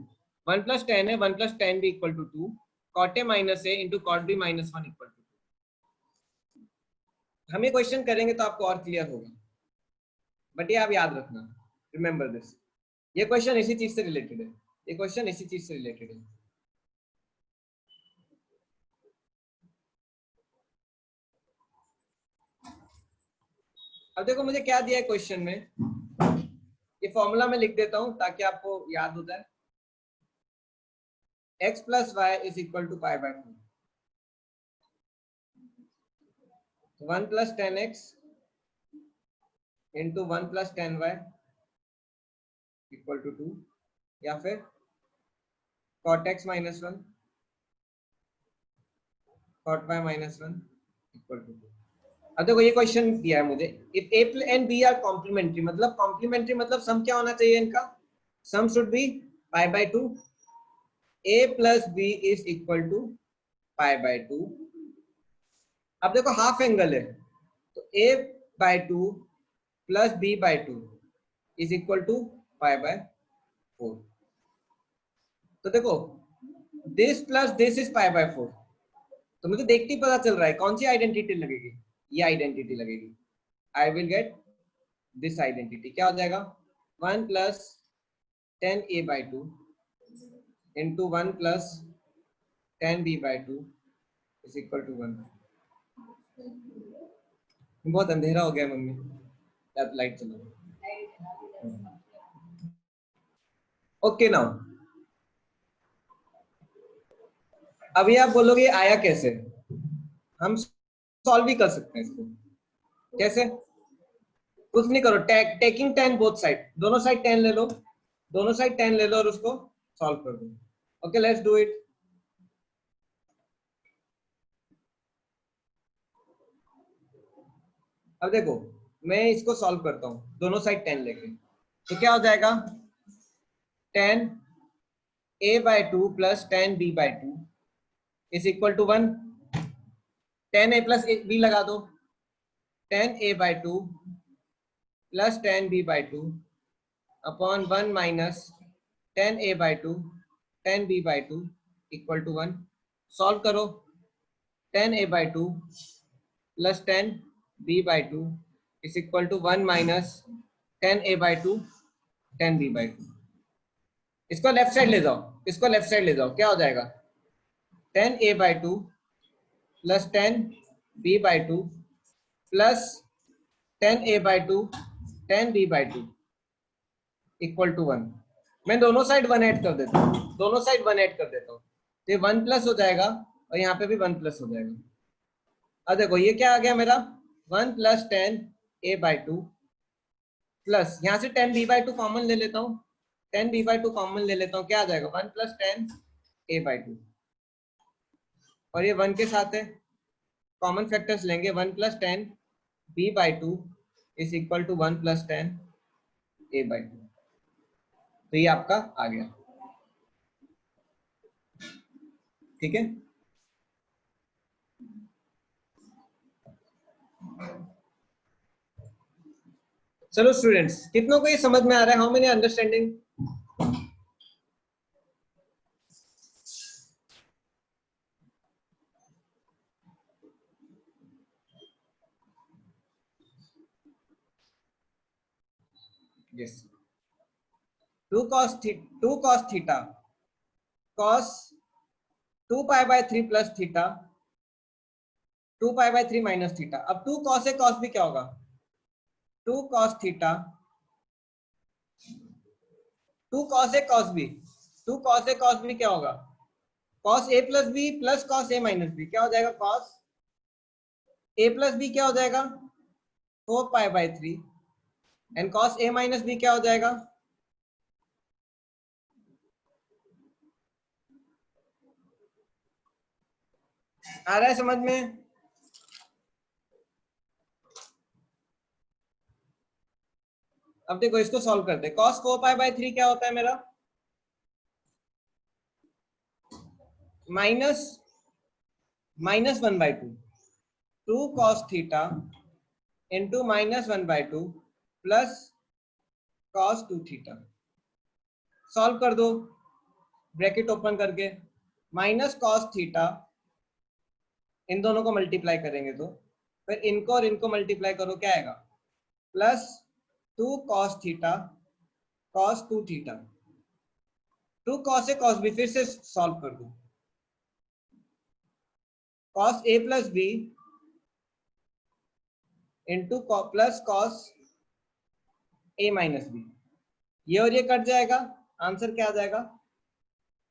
1 plus 10a 1 plus 10b equal to 2, cot a minus a into cot b minus 1 equal to 2। हम ये question करेंगे तो आपको और clear होगा, but ये आप याद रखना, रिमेंबर दिस। ये क्वेश्चन इसी चीज से रिलेटेड है, ये क्वेश्चन इसी चीज से रिलेटेड है। अब देखो मुझे क्या दिया है क्वेश्चन में, ये फॉर्मूला मैं लिख देता हूं ताकि आपको याद हो जाए। x plus y is equal to π/4, 1 plus 10x into 1 plus 10y equal to 2, या फिर cot x minus 1 cot y minus 1 equal to 2। अब देखो ये क्वेश्चन दिया है मुझे, if a and b are complementary, मतलब कॉम्प्लीमेंट्री मतलब सम क्या होना चाहिए इनका, sum should be π/2, a plus b is equal to π/2। अब देखो हाफ एंगल है, तो a/2 plus b/2 is equal to π/4। तो देखो दिस प्लस दिस इज π/4, तो मुझे देखते ही पता चल रहा है कौन सी आइडेंटिटी लगेगी, ये आइडेंटिटी लगेगी। I will get this identity, क्या हो जाएगा, 1 plus 10a/2 into 1 plus 10b/2 is equal to 1। बहुत अंधेरा हो गया मम्मी, आप लाइट चलो। ओके नाउ, अभी आप बोलोगे आया कैसे, हम सॉल्व भी कर सकते हैं इसको। कैसे? कुछ नहीं करो, टेकिंग 10 बोथ साइड, दोनों साइड 10 ले लो, दोनों साइड 10 ले लो और उसको सॉल्व कर दो। Okay let's do it. अब देखो मैं इसको सॉल्व करता हूँ दोनों साइड 10 लेके, तो क्या हो जाएगा 10a/2 plus 10b/2 is equal to 1। 10a plus b लगा दो, 10a/2 plus 10b/2 upon 1 minus 10a/2 10b/2 equal to 1। Solve करो, 10a/2 plus 10b/2 is equal to 1 minus 10a/2 10b/2। इसको लेफ्ट साइड ले जाओ, इसको लेफ्ट साइड ले जाओ, क्या हो जाएगा 10a/2 plus 10b/2 plus 10a/2 10b/2 equal to 1। मैं दोनों साइड 1 ऐड कर देता हूँ, दोनों साइड 1 ऐड कर देता हूँ, तो ये 1 प्लस हो जाएगा और यहाँ पे भी 1 प्लस हो जाएगा। अब देखो ये क्या आ गया मेरा 1 प्लस 10a/2 प्लस यहाँ से 10b/2 कॉमन ले लेता हूँ, 10b/2 कॉमन ले लेता हूँ, क्या आ जाएगा 1 प्लस 10a/2 और ये 1 के साथ है, कॉमन फैक्टर्स लेंगे, 1 plus 10b/2 is equal to 1 plus 10a/2। तो ये आपका आ गया, ठीक है। चलो स्टूडेंट्स, कितनों को ये समझ में आ रहा है, how many understanding? Yes, 2 cos theta cos 2π/3 plus theta 2π/3 minus theta. अब 2 cos a cos b क्या होगा 2 cos theta 2 cos a cos b 2 cos a cos b क्या होगा cos a plus b plus cos a minus b, क्या हो जाएगा cos a plus b क्या हो जाएगा 4π/3 and cos a minus b क्या हो जाएगा आ रहा है समझ में? अब देखो इसको सॉल्व करते हैं, cos 4π/3 क्या होता है मेरा minus 1/2 2 cos theta into -1/2 plus cos 2 theta. Solve कर दो ब्रैकेट ओपन करके, माइनस cos थीटा, इन दोनों को मल्टीप्लाई करेंगे तो फिर इनको और इनको मल्टीप्लाई करो, क्या आएगा plus 2 cos theta cos 2 theta. 2 cos a cos b फिर से सॉल्व कर दो, cos a plus b into plus cos a minus b, ये और ये कट जाएगा, आंसर क्या आ जाएगा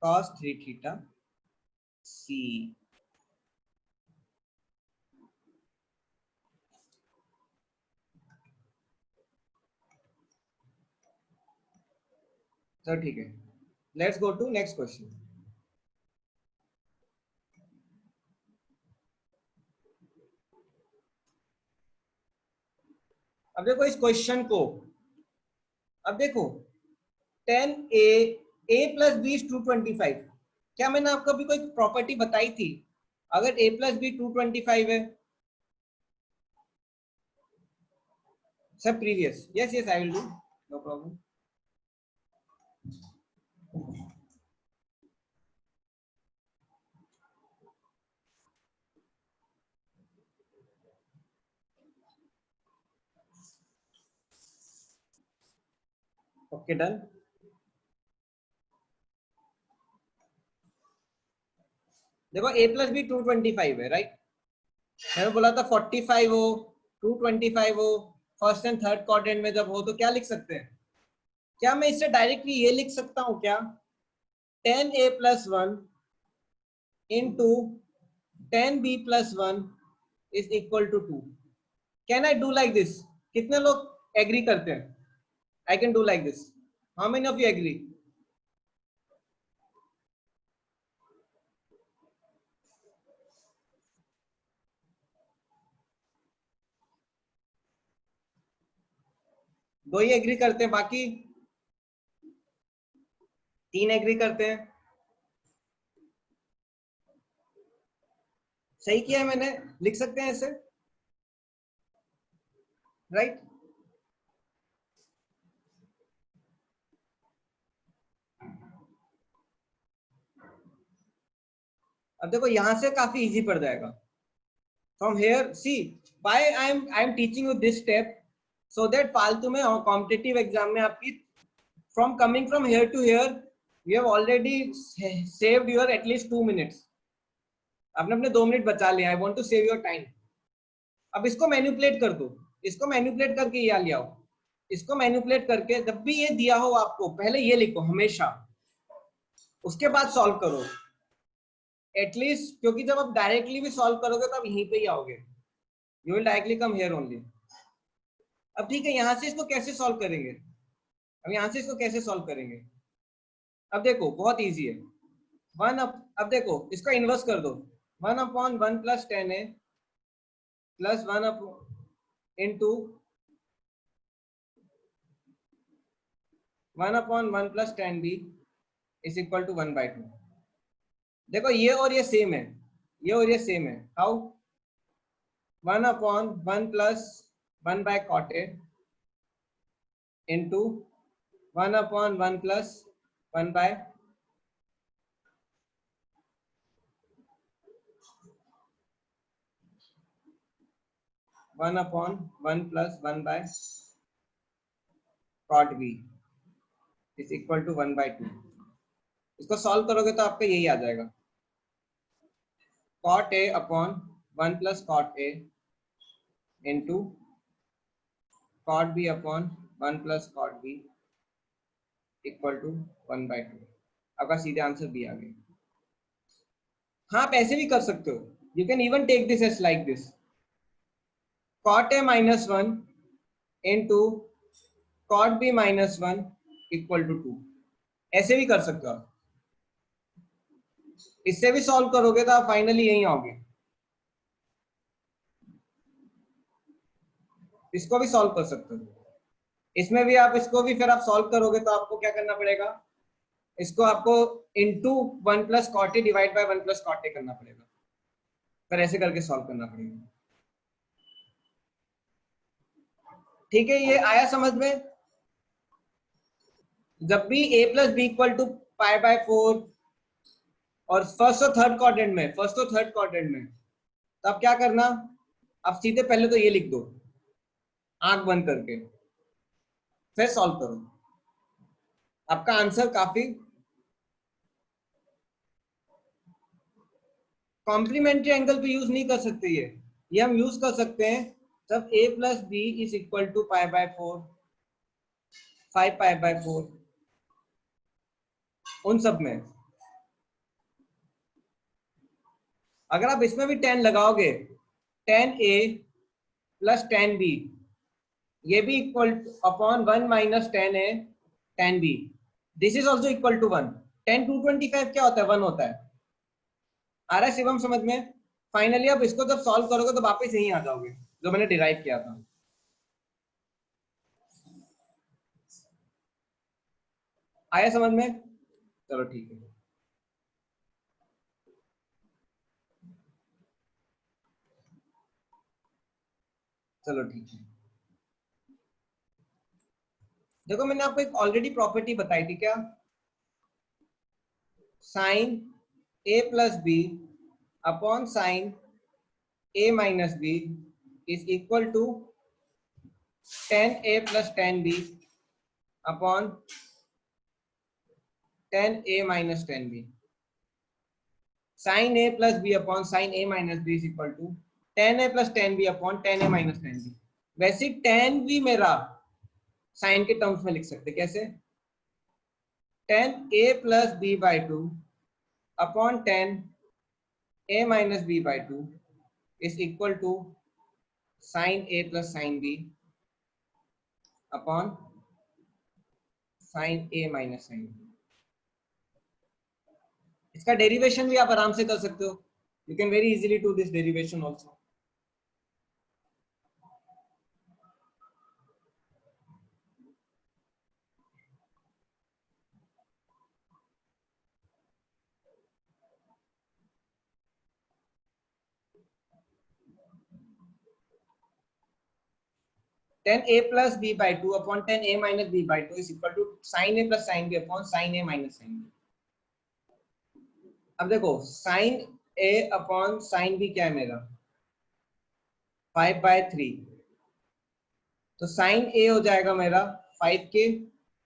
cos 3 थीटा c। तो ठीक है, let's go to next question. अब देखो इस क्वेश्चन को, अब देखो 10a a प्लस b 225, क्या मैंने आपको अभी कोई प्रॉपर्टी बताई थी अगर a प्लस b 225 है? सब previous, yes yes I will do, no problem. Okay done. देखो a प्लस बी 225 है, राइट। मैंने बोला था 45 हो, 225 हो, फर्स्ट एंड थर्ड क्वाड्रेंट में जब हो तो क्या लिख सकते हैं? क्या मैं इससे डायरेक्टली ये लिख सकता हूँ क्या? 10a plus 1 into 10b plus 1 is equal to 2। Can I do like this? कितने लोग एग्री करते हैं? I can do like this. How many of you agree? दो ही एग्री करते हैं, बाकी 3 एग्री करते हैं। सही किया है मैंने, लिख सकते हैं ऐसे, राइट। अब देखो यहां से काफी इजी पड़ जाएगा। From here see why I am teaching you this step, so that फालतू में कॉम्पिटिटिव एग्जाम में आपकी from coming from here to here you have already saved your at least 2 minutes. आपने अपने 2 मिनट बचा लिया। I want to save your time. अब इसको मैनिपुलेट कर दो, इसको मैनिपुलेट करके ये ले आओ। इसको मैनिपुलेट करके जब भी ये दिया हो आपको पहले ये लिखो हमेशा, उसके बाद सॉल्व करो एटलीस्ट, क्योंकि जब आप डायरेक्टली भी सॉल्व करोगे तो आप यहीं पे ही आओगे। You will directly come here only. अब ठीक है, यहां से इसको कैसे सॉल्व करेंगे? अब यहां से इसको कैसे सॉल्व करेंगे? अब देखो बहुत इजी है। अब देखो इसका इनवर्स कर दो। 1/1 plus 10a plus 1 into 1/1 plus 10b is equal to 1/2। देखो ये और ये सेम है, ये और ये सेम है। How? 1/1 plus 1 by cot A into 1/1 plus 1 by 1/1 plus 1 by cot B is equal to 1/2। इसको सॉल्व करोगे तो आपका यही आ जाएगा, cot A upon 1 plus cot A into cot B upon 1 plus cot B equal to 1/2। आपका सीधे answer B आ गया। हाँ आप ऐसे भी कर सकते हो, you can even take this as like this, cot A minus 1 into cot B minus 1 equal to 2। ऐसे भी कर सकते हो आप। इससे भी सॉल्व करोगे तो आप फाइनली यहीं आओगे। इसको भी सॉल्व कर सकते हो, इसमें भी आप इसको भी फिर आप सॉल्व करोगे तो आपको क्या करना पड़ेगा? इसको आपको into 1 plus cot A divide by 1 plus cot A करना पड़ेगा, फिर ऐसे करके सॉल्व करना पड़ेगा। ठीक है, ये आया समझ में? जब भी a plus B equal to pi by 4 और फर्स्ट और थर्ड क्वाड्रेंट में तब क्या करना? अब सीधे पहले तो ये लिख दो आंख बंद करके, फिर सॉल्व करो। आपका आंसर काफी कॉम्प्लीमेंट्री एंगल पे यूज नहीं कर सकते। ये हम यूज कर सकते हैं जब a plus B is equal to pi by 4, 5 pi by 4, उन सब में। अगर आप इसमें भी 10 लगाओगे, 10a प्लस 10b, ये भी equal upon 1 minus 10a 10b, this is also equal to 1। 10 225 क्या होता है? 1 होता है। आ रहा है शिवम समझ में? फाइनली अब इसको जब सॉल्व करोगे तो वापस यहीं आ जाओगे जो मैंने डिराइव किया था। आया समझ में? चलो ठीक है। चलो ठीक है। देखो मैंने आपको एक ऑलरेडी प्रॉपर्टी बताई थी क्या? Sine a plus B upon sine a minus B is equal to 10a plus 10b upon 10a minus 10b। Sine A plus B upon sine A minus B is equal to tan A plus tan B upon tan A minus tan B. वैसे tan भी मेरा sine के terms में लिख सकते, कैसे? Tan A plus B by two upon tan A minus B by two is equal to sine A plus sine B upon sine A minus sine B. इसका derivation भी आप आराम से कर सकते हो। You can very easily do this derivation also. Tan A plus B by two upon tan A minus B by two is equal to sine A plus sine B upon sine A minus sine B. अब देखो sine A upon sine B क्या है मेरा 5/3, तो sine ए हो जाएगा मेरा 5 के,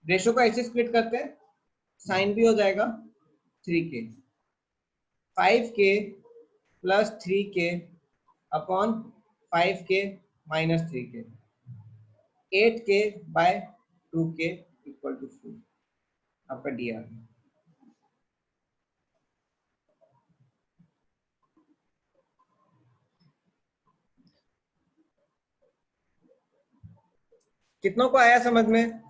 रेशो को ऐसे स्प्लिट करते हैं, साइन बी हो जाएगा 3 के। 5 के प्लस 3 के अपॉन 5 के माइनस 3 के, 8 के बाय 2 के इक्वल टू 4 आपका डी आ गया। कितनों को आया समझ में?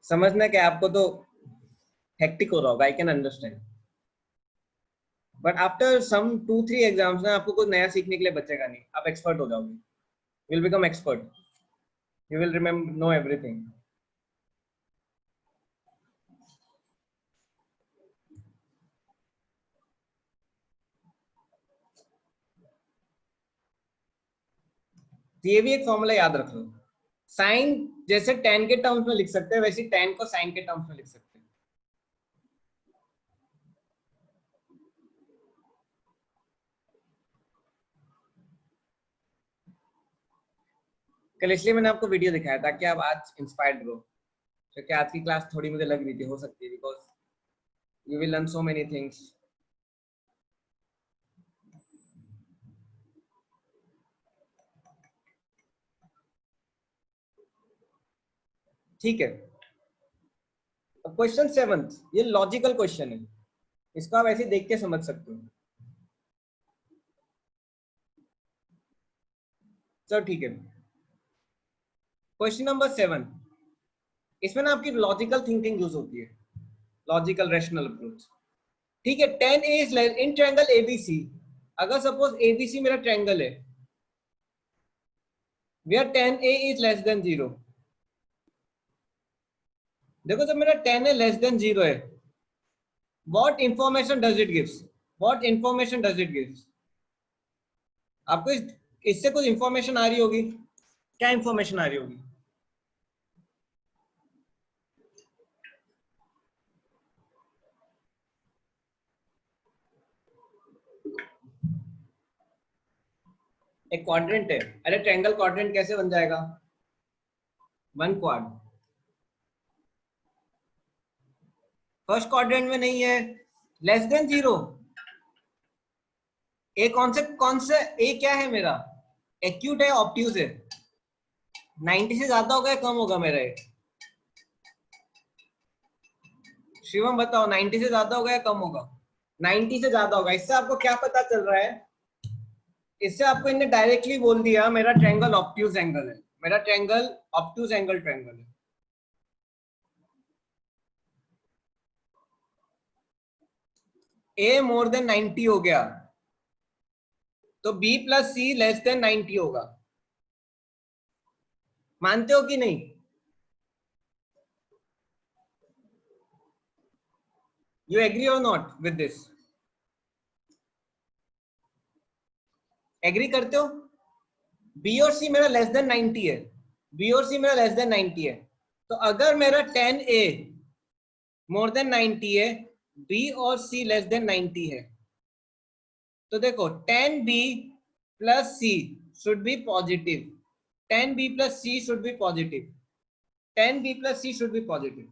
समझना क्या आपको तो हेक्टिक हो रहा होगा, I can understand, but after some 2-3 exams ना आपको कुछ नया सीखने के लिए बचेगा नहीं, आप एक्सपर्ट हो जाओगे, will become expert, you will remember know everything. ये भी एक फॉर्मूला याद रख लो, साइन जैसे tan के टर्म्स में लिख सकते हैं वैसे tan को साइन के टर्म्स में लिख सकते हैं। कल इसलिए मैंने आपको वीडियो दिखाया था कि आप आज इंस्पायर्ड रहो, क्योंकि आज की क्लास थोड़ी मुझे लग रही थी हो सकती है, because you will learn so many things. ठीक है, अब क्वेश्चन 7, ये लॉजिकल क्वेश्चन है, इसको आप ऐसे देख के समझ सकते हो। चलो ठीक है, क्वेश्चन नंबर 7, इसमें ना आपकी लॉजिकल थिंकिंग यूज होती है, लॉजिकल रैशनल अप्रोच। ठीक है, 10A is in triangle ABC, अगर सपोज एबीसी मेरा ट्रायंगल है where 10A is less than 0। देखो जब मेरा 10A लेस देन 0 है, what information does it gives, what information does it gives? आपको इससे कुछ इंफॉर्मेशन आ रही होगी, क्या इंफॉर्मेशन आ रही होगी? एक क्वाड्रेंट है, अरे ट्रायंगल क्वाड्रेंट कैसे बन जाएगा? 1 क्वाड, फर्स्ट क्वाड्रेंट में नहीं है, लेस देन 0। ए कौन से ए क्या है मेरा? एक्यूट है, ऑब्ट्यूज है, 90 से ज्यादा होगा या कम होगा मेरा ए? शिवम बताओ, 90 से ज्यादा होगा या कम होगा? 90 से ज्यादा होगा। इससे आपको क्या पता चल रहा है? इससे आपको इन्हें डायरेक्टली बोल दिया मेरा ट्रायंगल ऑब्ट्यूज एंगल है, मेरा ट्रायंगल ऑब्ट्यूज एंगल ट्रायंगल है। ए मोर देन 90 हो गया तो बी प्लस सी लेस देन 90 होगा, मानते हो कि नहीं? यू एग्री और नॉट विद दिस? एग्री करते हो? बी और सी मेरा लेस देन 90 है, बी और सी मेरा लेस देन 90 है, तो अगर मेरा 10A मोर देन 90 है, बी और सी लेस देन 90 है, तो देखो 10B plus C should be positive, 10b plus c should be positive. 10b plus c should be positive,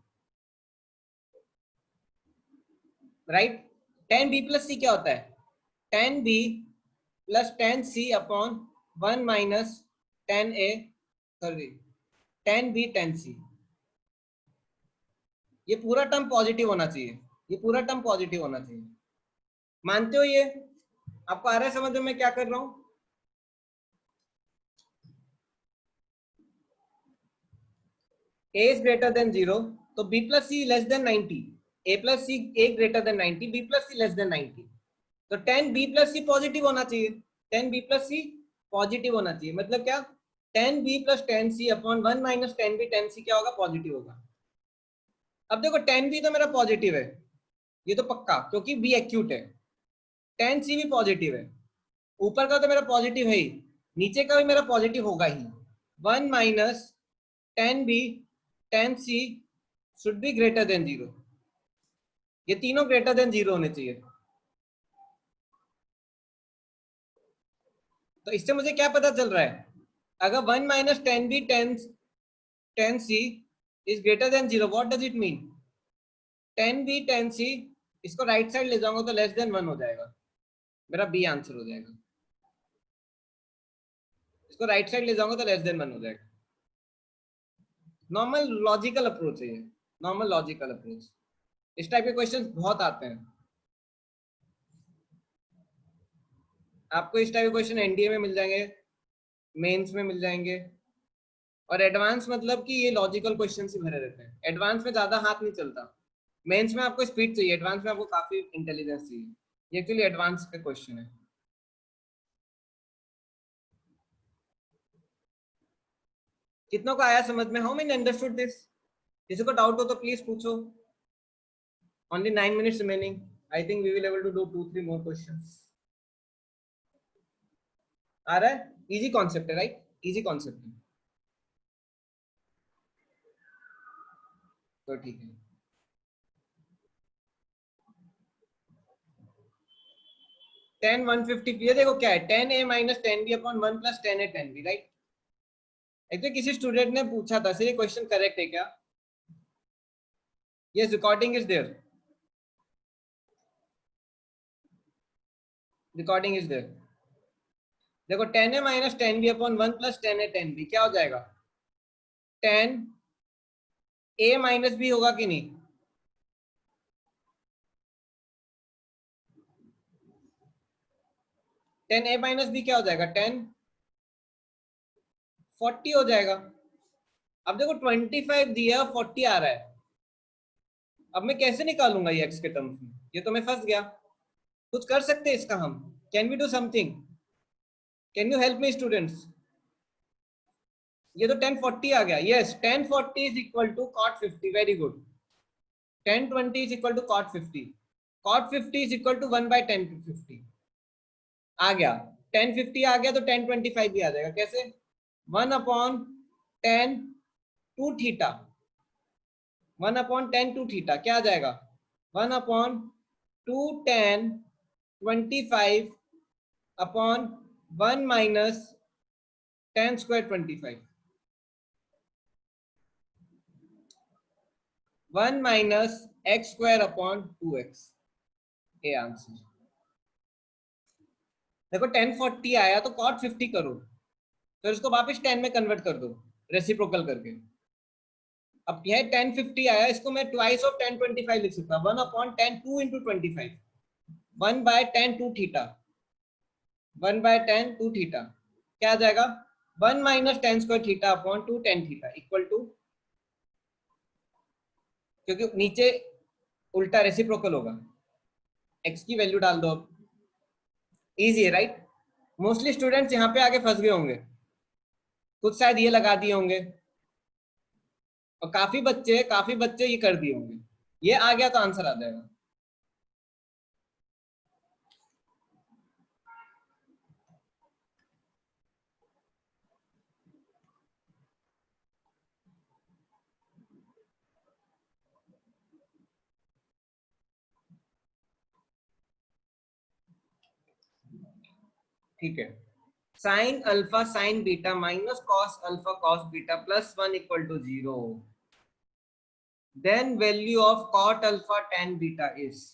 right? 10b plus c क्या होता है? 10b plus 10c upon 1 minus 10a, sorry 10b 10c. ये पूरा term positive होना चाहिए, ये पूरा term positive होना चाहिए। मानते हो ये? आपको आ रहा है समझ में मैं क्या कर रहा हूं? a is greater than 0, तो b plus c less than 90, a plus c a greater than 90, b plus c less than 90, तो 10b plus c पॉजिटिव होना चाहिए, 10b plus c पॉजिटिव होना चाहिए। मतलब क्या? 10b plus 10c upon 1 minus 10b 10c क्या होगा? Positive होगा। अब देखो 10b तो मेरा पॉजिटिव है, ये तो पक्का, क्योंकि b एक्यूट है। 10c भी पॉजिटिव है, ऊपर का तो मेरा पॉजिटिव है ही, नीचे का भी मेरा पॉजिटिव होगा ही। 1 minus 10b 10c should be greater than 0, ये तीनों ग्रेटर देन 0 होने चाहिए। तो इससे मुझे क्या पता चल रहा है? अगर 1 minus 10b 10c is greater than 0, what does it mean? 10b 10c, इसको राइट साइड ले जाऊंगा तो लेस देन 1 हो जाएगा, मेरा बी आंसर हो जाएगा। इसको राइट साइड ले जाऊंगा तो लेस देन 1 हो जाएगा। नॉर्मल लॉजिकल अप्रोच है ये, नॉर्मल लॉजिकल अप्रोच। इस टाइप के क्वेश्चंस बहुत आते हैं आपको, इस टाइप के क्वेश्चन एनडीए में मिल जाएंगे, मेंस में मिल जाएंगे, और एडवांस मतलब कि ये लॉजिकल क्वेश्चन ही भरे रहते हैं। एडवांस में ज्यादा हाथ नहीं चलता, मेंस में आपको स्पीड चाहिए, एडवांस में आपको काफी इंटेलिजेंस चाहिए। ये एक्चुअली एडवांस का क्वेश्चन है। कितनों को आया समझ में? How many understood this? किसी को डाउट हो तो प्लीज पूछो। Only 9 minutes remaining. I think we will able to do 2-3 more questions. आ रहा है? इजी कॉन्सेप्ट है, राइट? इजी कॉन्सेप्ट है, तो ठीक है। 10 150, ये देखो क्या है, 10a minus 10b upon 1 plus 10a 10b, right? Actually किसी स्टूडेंट ने पूछा था, सर ये क्वेश्चन करेक्ट है क्या? Yes, recording is there, recording is there. देखो 10a minus 10b upon 1 plus 10a 10b क्या हो जाएगा? 10a minus b होगा कि नहीं? 10a minus b क्या हो जाएगा? 40 हो जाएगा। अब देखो 25 दिया, 40 आ रहा है, अब मैं कैसे निकालूंगा ये x के टर्म्स में? ये तो मैं फंस गया। कुछ कर सकते हैं इसका हम? Can we do something? Can you help me students? ये तो 1040 आ गया। Yes, 1040 is equal to cot 50, very good. 1020 is equal to cot 50, cot 50 is equal to 1 by 1050 आ गया। 1050 आ गया तो 1025 भी आ जाएगा। कैसे? 1 upon 10 two theta, 1 upon 10 two theta क्या आ जाएगा? 1 upon 2 10 25 upon 1 minus 10 square 25, 1 minus x square upon 2x, ये आंसर। देखो 1040 आया तो cot 50 करो, फिर उसको वापस 10 में कन्वर्ट कर दो रेसिप्रोकल करके। अब यह 1050 आया, इसको मैं ट्वाइस ऑफ 1025 लिख सकता हूँ, 1 upon 10 2 into 25, 1 by 10 2 theta, 1 by 10 2 theta क्या आ जाएगा? 1 minus 10 square theta upon 2 10 theta equal to, क्योंकि नीचे उल्टा रेसिप्रोकल होगा, x की वैल्यू डाल दो। अब इजी है, राइट? मोस्टली स्टूडेंट्स यहाँ पे आके फंस गए होंगे, कुछ शायद ये लगा दिए होंगे, और काफी बच्चे ये कर दिए होंगे। ये आ गया तो आंसर आ जाएगा। ठीक है, sine alpha sine beta minus cos alpha cos beta plus 1 equal to 0, then value of cot alpha tan beta is.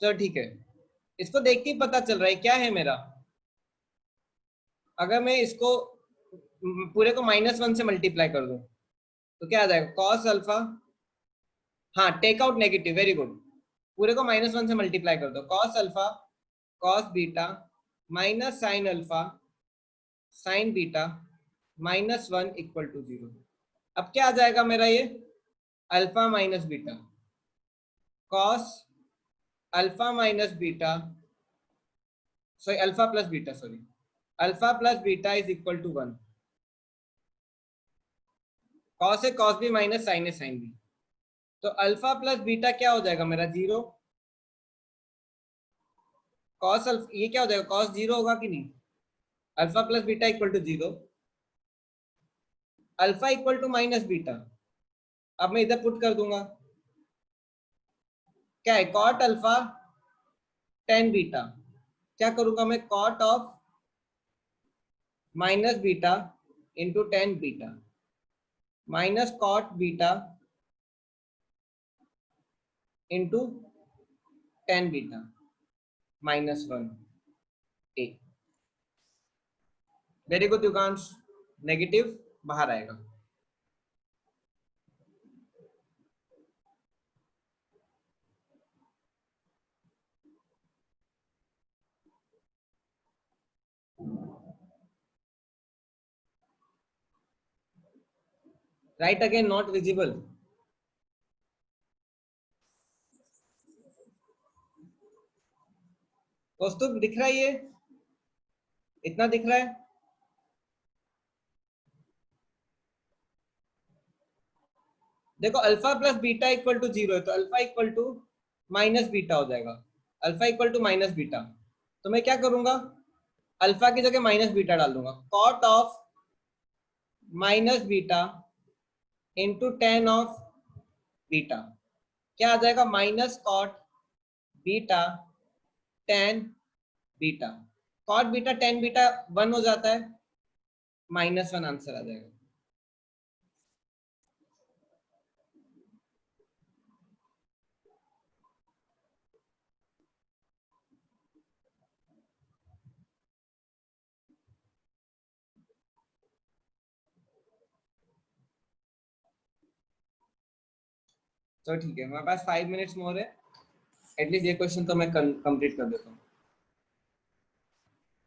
चलो ठीक है, इसको देख के पता चल रहा है क्या है मेरा। अगर मैं इसको पूरे को -1 से मल्टीप्लाई कर दूं तो क्या आ जाएगा, कॉस अल्फा, हाँ take out negative, very good, पूरे को -1 से मल्टीप्लाई कर दो, cos alpha cos beta minus sine alpha sine beta -1 equal to 0। अब क्या आ जाएगा मेरा ये, alpha minus beta cos alpha minus beta, sorry alpha plus beta, sorry alpha plus beta is equal to 1। Cos है cos भी minus sine है sine भी, तो अल्फा प्लस बीटा क्या हो जाएगा मेरा 0। कॉस अल्फा ये क्या हो जाएगा, कॉस 0 होगा कि नहीं, alpha plus beta equal to 0, alpha equal to minus beta. अब मैं इधर पुट कर दूंगा, क्या है कॉट अल्फा टेन बीटा, क्या करूंगा मैं, cot of minus beta into tan beta minus cot beta into tan beta -1 A. Very good Yugansh, negative बाहर आएगा। Right again not visible, Kaustubh दिख रहा है ये, इतना दिख रहा है, देखो alpha plus beta equal to 0 है तो alpha equal to minus beta हो जाएगा, alpha equal to minus beta. तो मैं क्या करूंगा, अल्फा की जगह माइनस बीटा डाल दूंगा, cot of minus beta into tan of beta, क्या आ जाएगा, minus cot beta tan beta, cot beta tan beta 1 हो जाता है, -1 आंसर आ जाएगा। तो ठीक है, हमारे पास 5 मिनट्स मोर है, एटलीस्ट ये क्वेश्चन तो मैं कंप्लीट कर देता हूँ,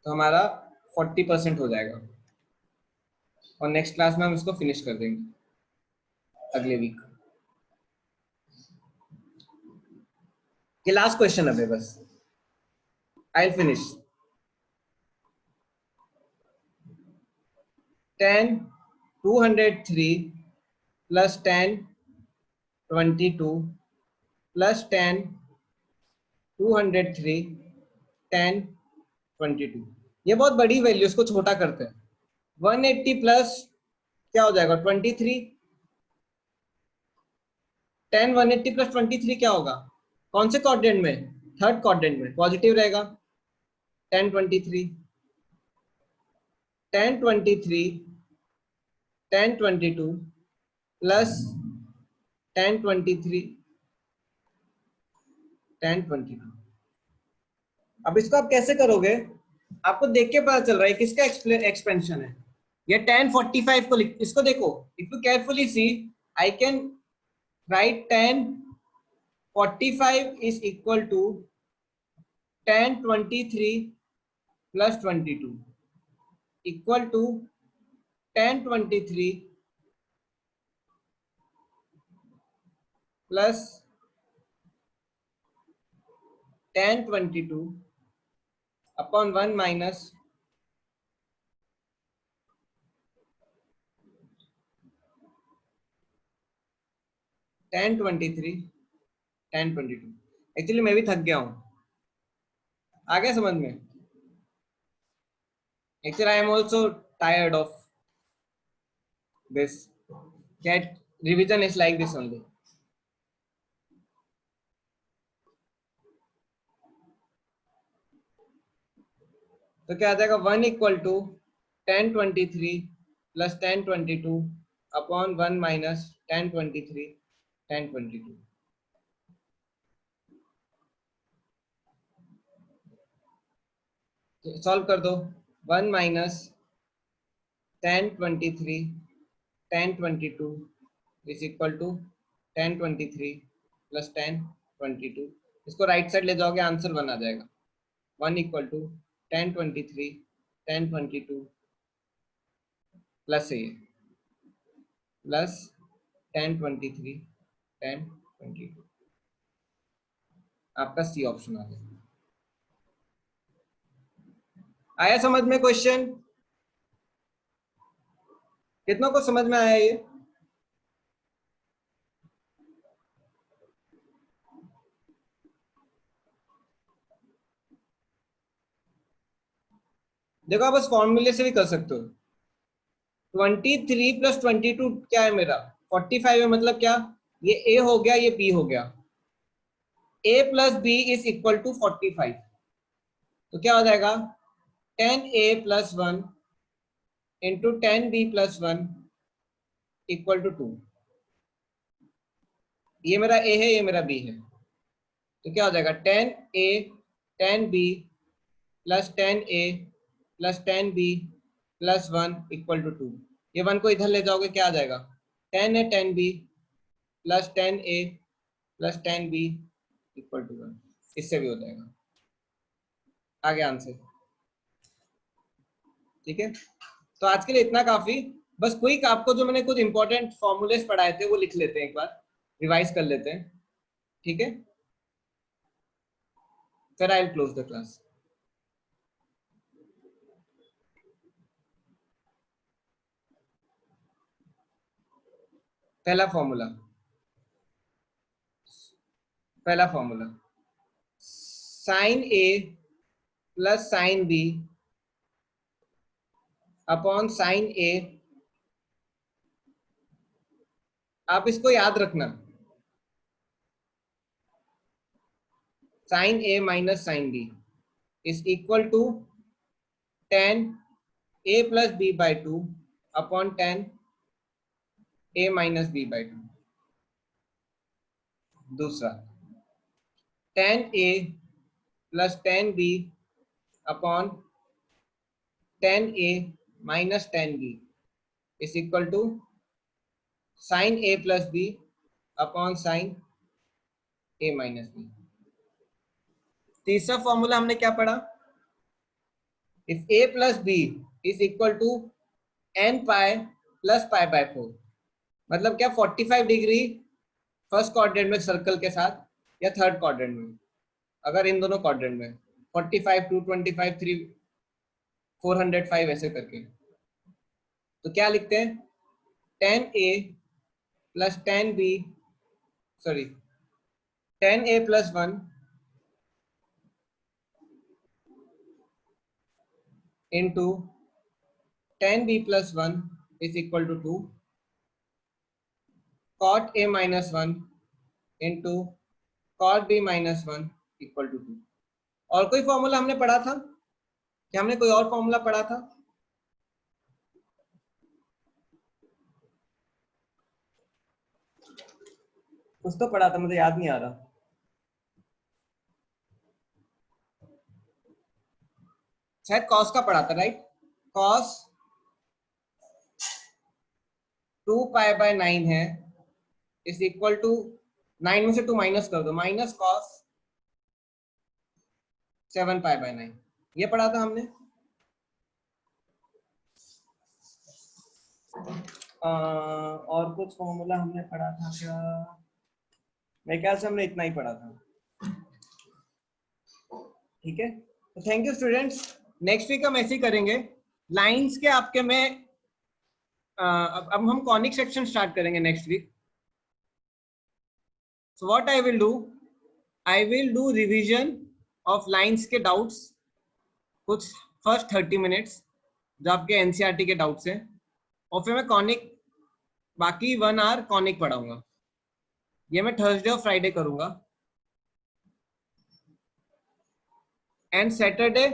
तो हमारा 40% हो जाएगा और नेक्स्ट क्लास में हम इसको फिनिश कर देंगे अगले वीक। ये लास्ट क्वेश्चन है बस, I will finish. 10 203 plus 10 22 plus 10 203 10 22, ये बहुत बड़ी वैल्यू, इसको छोटा करते हैं, 180 प्लस क्या हो जाएगा 23, 10 180 प्लस 23 क्या होगा, कौन से क्वाड्रेंट में, थर्ड क्वाड्रेंट में, पॉजिटिव रहेगा, 10 23 10 23 10 22 प्लस 10 23 10 22। अब इसको आप कैसे करोगे, आपको देख के पता चल रहा है किसका एक्सपेंशन है, ये 10 45 को लिख, इसको देखो, if you carefully see I can write 10 45 is equal to 10 23 plus 22 equal to 10 23 plus 10 22 upon 1 minus 10 23 10 22। Actually मैं भी थक गया हूं, आ गया समझ में, actually I am also tired of this, that revision is like this only। तो क्या आ जाएगा 1 equal to 1023 plus 1022 upon 1 minus 1023 1022। Solve कर दो। 1 minus 1023 1022 is equal to 1023 plus 1022। इसको राइट साइड ले जाओगे आंसर 1 आ जाएगा। 1 इक्वल टू 1023 1022 प्लस ये प्लस 1023 1022। आपका सी ऑप्शन आ जाएगा। आया समझ में क्वेश्चन? कितनों को समझ में आया ये? देखो आप बस फॉर्मूले से भी कर सकते हो। 23 प्लस 22 क्या है मेरा 45 है, मतलब क्या ये ए हो गया ये बी हो गया। A plus B is equal to 45। तो क्या हो जाएगा 10a plus 1 into 10b plus 1 equal to 2। ये मेरा a है ये मेरा b है। तो क्या हो जाएगा 10a 10b plus 10a plus 10b plus 1 equal to 2। ये 1 को इधर ले जाओगे क्या आ जाएगा 10a 10b plus 10a plus 10b equal to 1। इससे भी हो जाएगा। आगे आंसर। ठीक है, तो आज के लिए इतना काफी। बस क्विक आपको जो मैंने कुछ इंपॉर्टेंट फॉर्मूलेस पढ़ाए थे वो लिख लेते हैं, एक बार रिवाइज कर लेते हैं। ठीक है, फिर I will close the class. पहला formula sine A plus sine B upon sine a. आप इसको याद रखना, sine A minus sine b is equal to 10 a plus B by 2 upon 10 a minus B by 2। दूसरा 10a plus 10b upon 10a minus 10b is equal to sine a plus B upon sine a minus b. तीसरा formula हमने क्या पढ़ा, if a plus B is equal to n pi plus pi by 4। मतलब क्या 45 degree first quadrant में circle के साथ या थर्ड क्वाड्रेंट में, अगर इन दोनों क्वाड्रेंट में 45 225 3 405 ऐसे करके, तो क्या लिखते हैं 10a plus 10b sorry 10a plus 1 into 10b plus 1 is equal to 2 cot a minus 1 into cot b minus 1 equal to 2। और कोई फॉर्मूला हमने पढ़ा था क्या? हमने कोई और फॉर्मूला पढ़ा था? कुछ तो पढ़ा था, मुझे याद नहीं आ रहा। शायद कॉस का पढ़ा था, राइट? कॉस 2 पाई बाय 9 है इज इक्वल टू 9 में से 2 माइनस कर दो, माइनस कॉस 7 पाई बाय 9। ये पढ़ा था हमने। और कुछ फॉर्मूला हमने पढ़ा था क्या? मेरे ख्याल से हमने इतना ही पढ़ा था। ठीक है, तो thank you students. Next week हम ऐसे ही करेंगे लाइंस के आपके में। अब हम कॉनिक सेक्शन स्टार्ट करेंगे next week. So what I will do revision of lines के डाउट्स, कुछ फर्स्ट 30 मिनट्स जो आपके एनसीईआरटी के डाउट्स हैं, और फिर मैं कॉनिक बाकी 1 आवर कॉनिक पढ़ाऊंगा। ये मैं थर्सडे और फ्राइडे करूंगा। एंड सैटरडे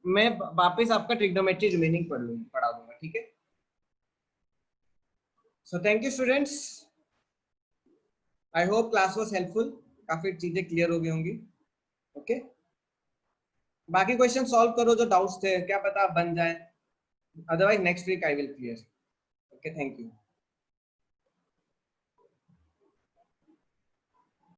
मैं वापस आपका ट्रिग्नोमेट्री रिमेनिंग पढ़ा दूंगा, ठीक है। So thank you students, I hope class was helpful, काफी चीजें क्लियर हो गई होंगी। ओके, बाकी क्वेश्चन सॉल्व करो जो डाउट्स थे, क्या पता बन जाए, otherwise next week I will clear. Okay, thank you.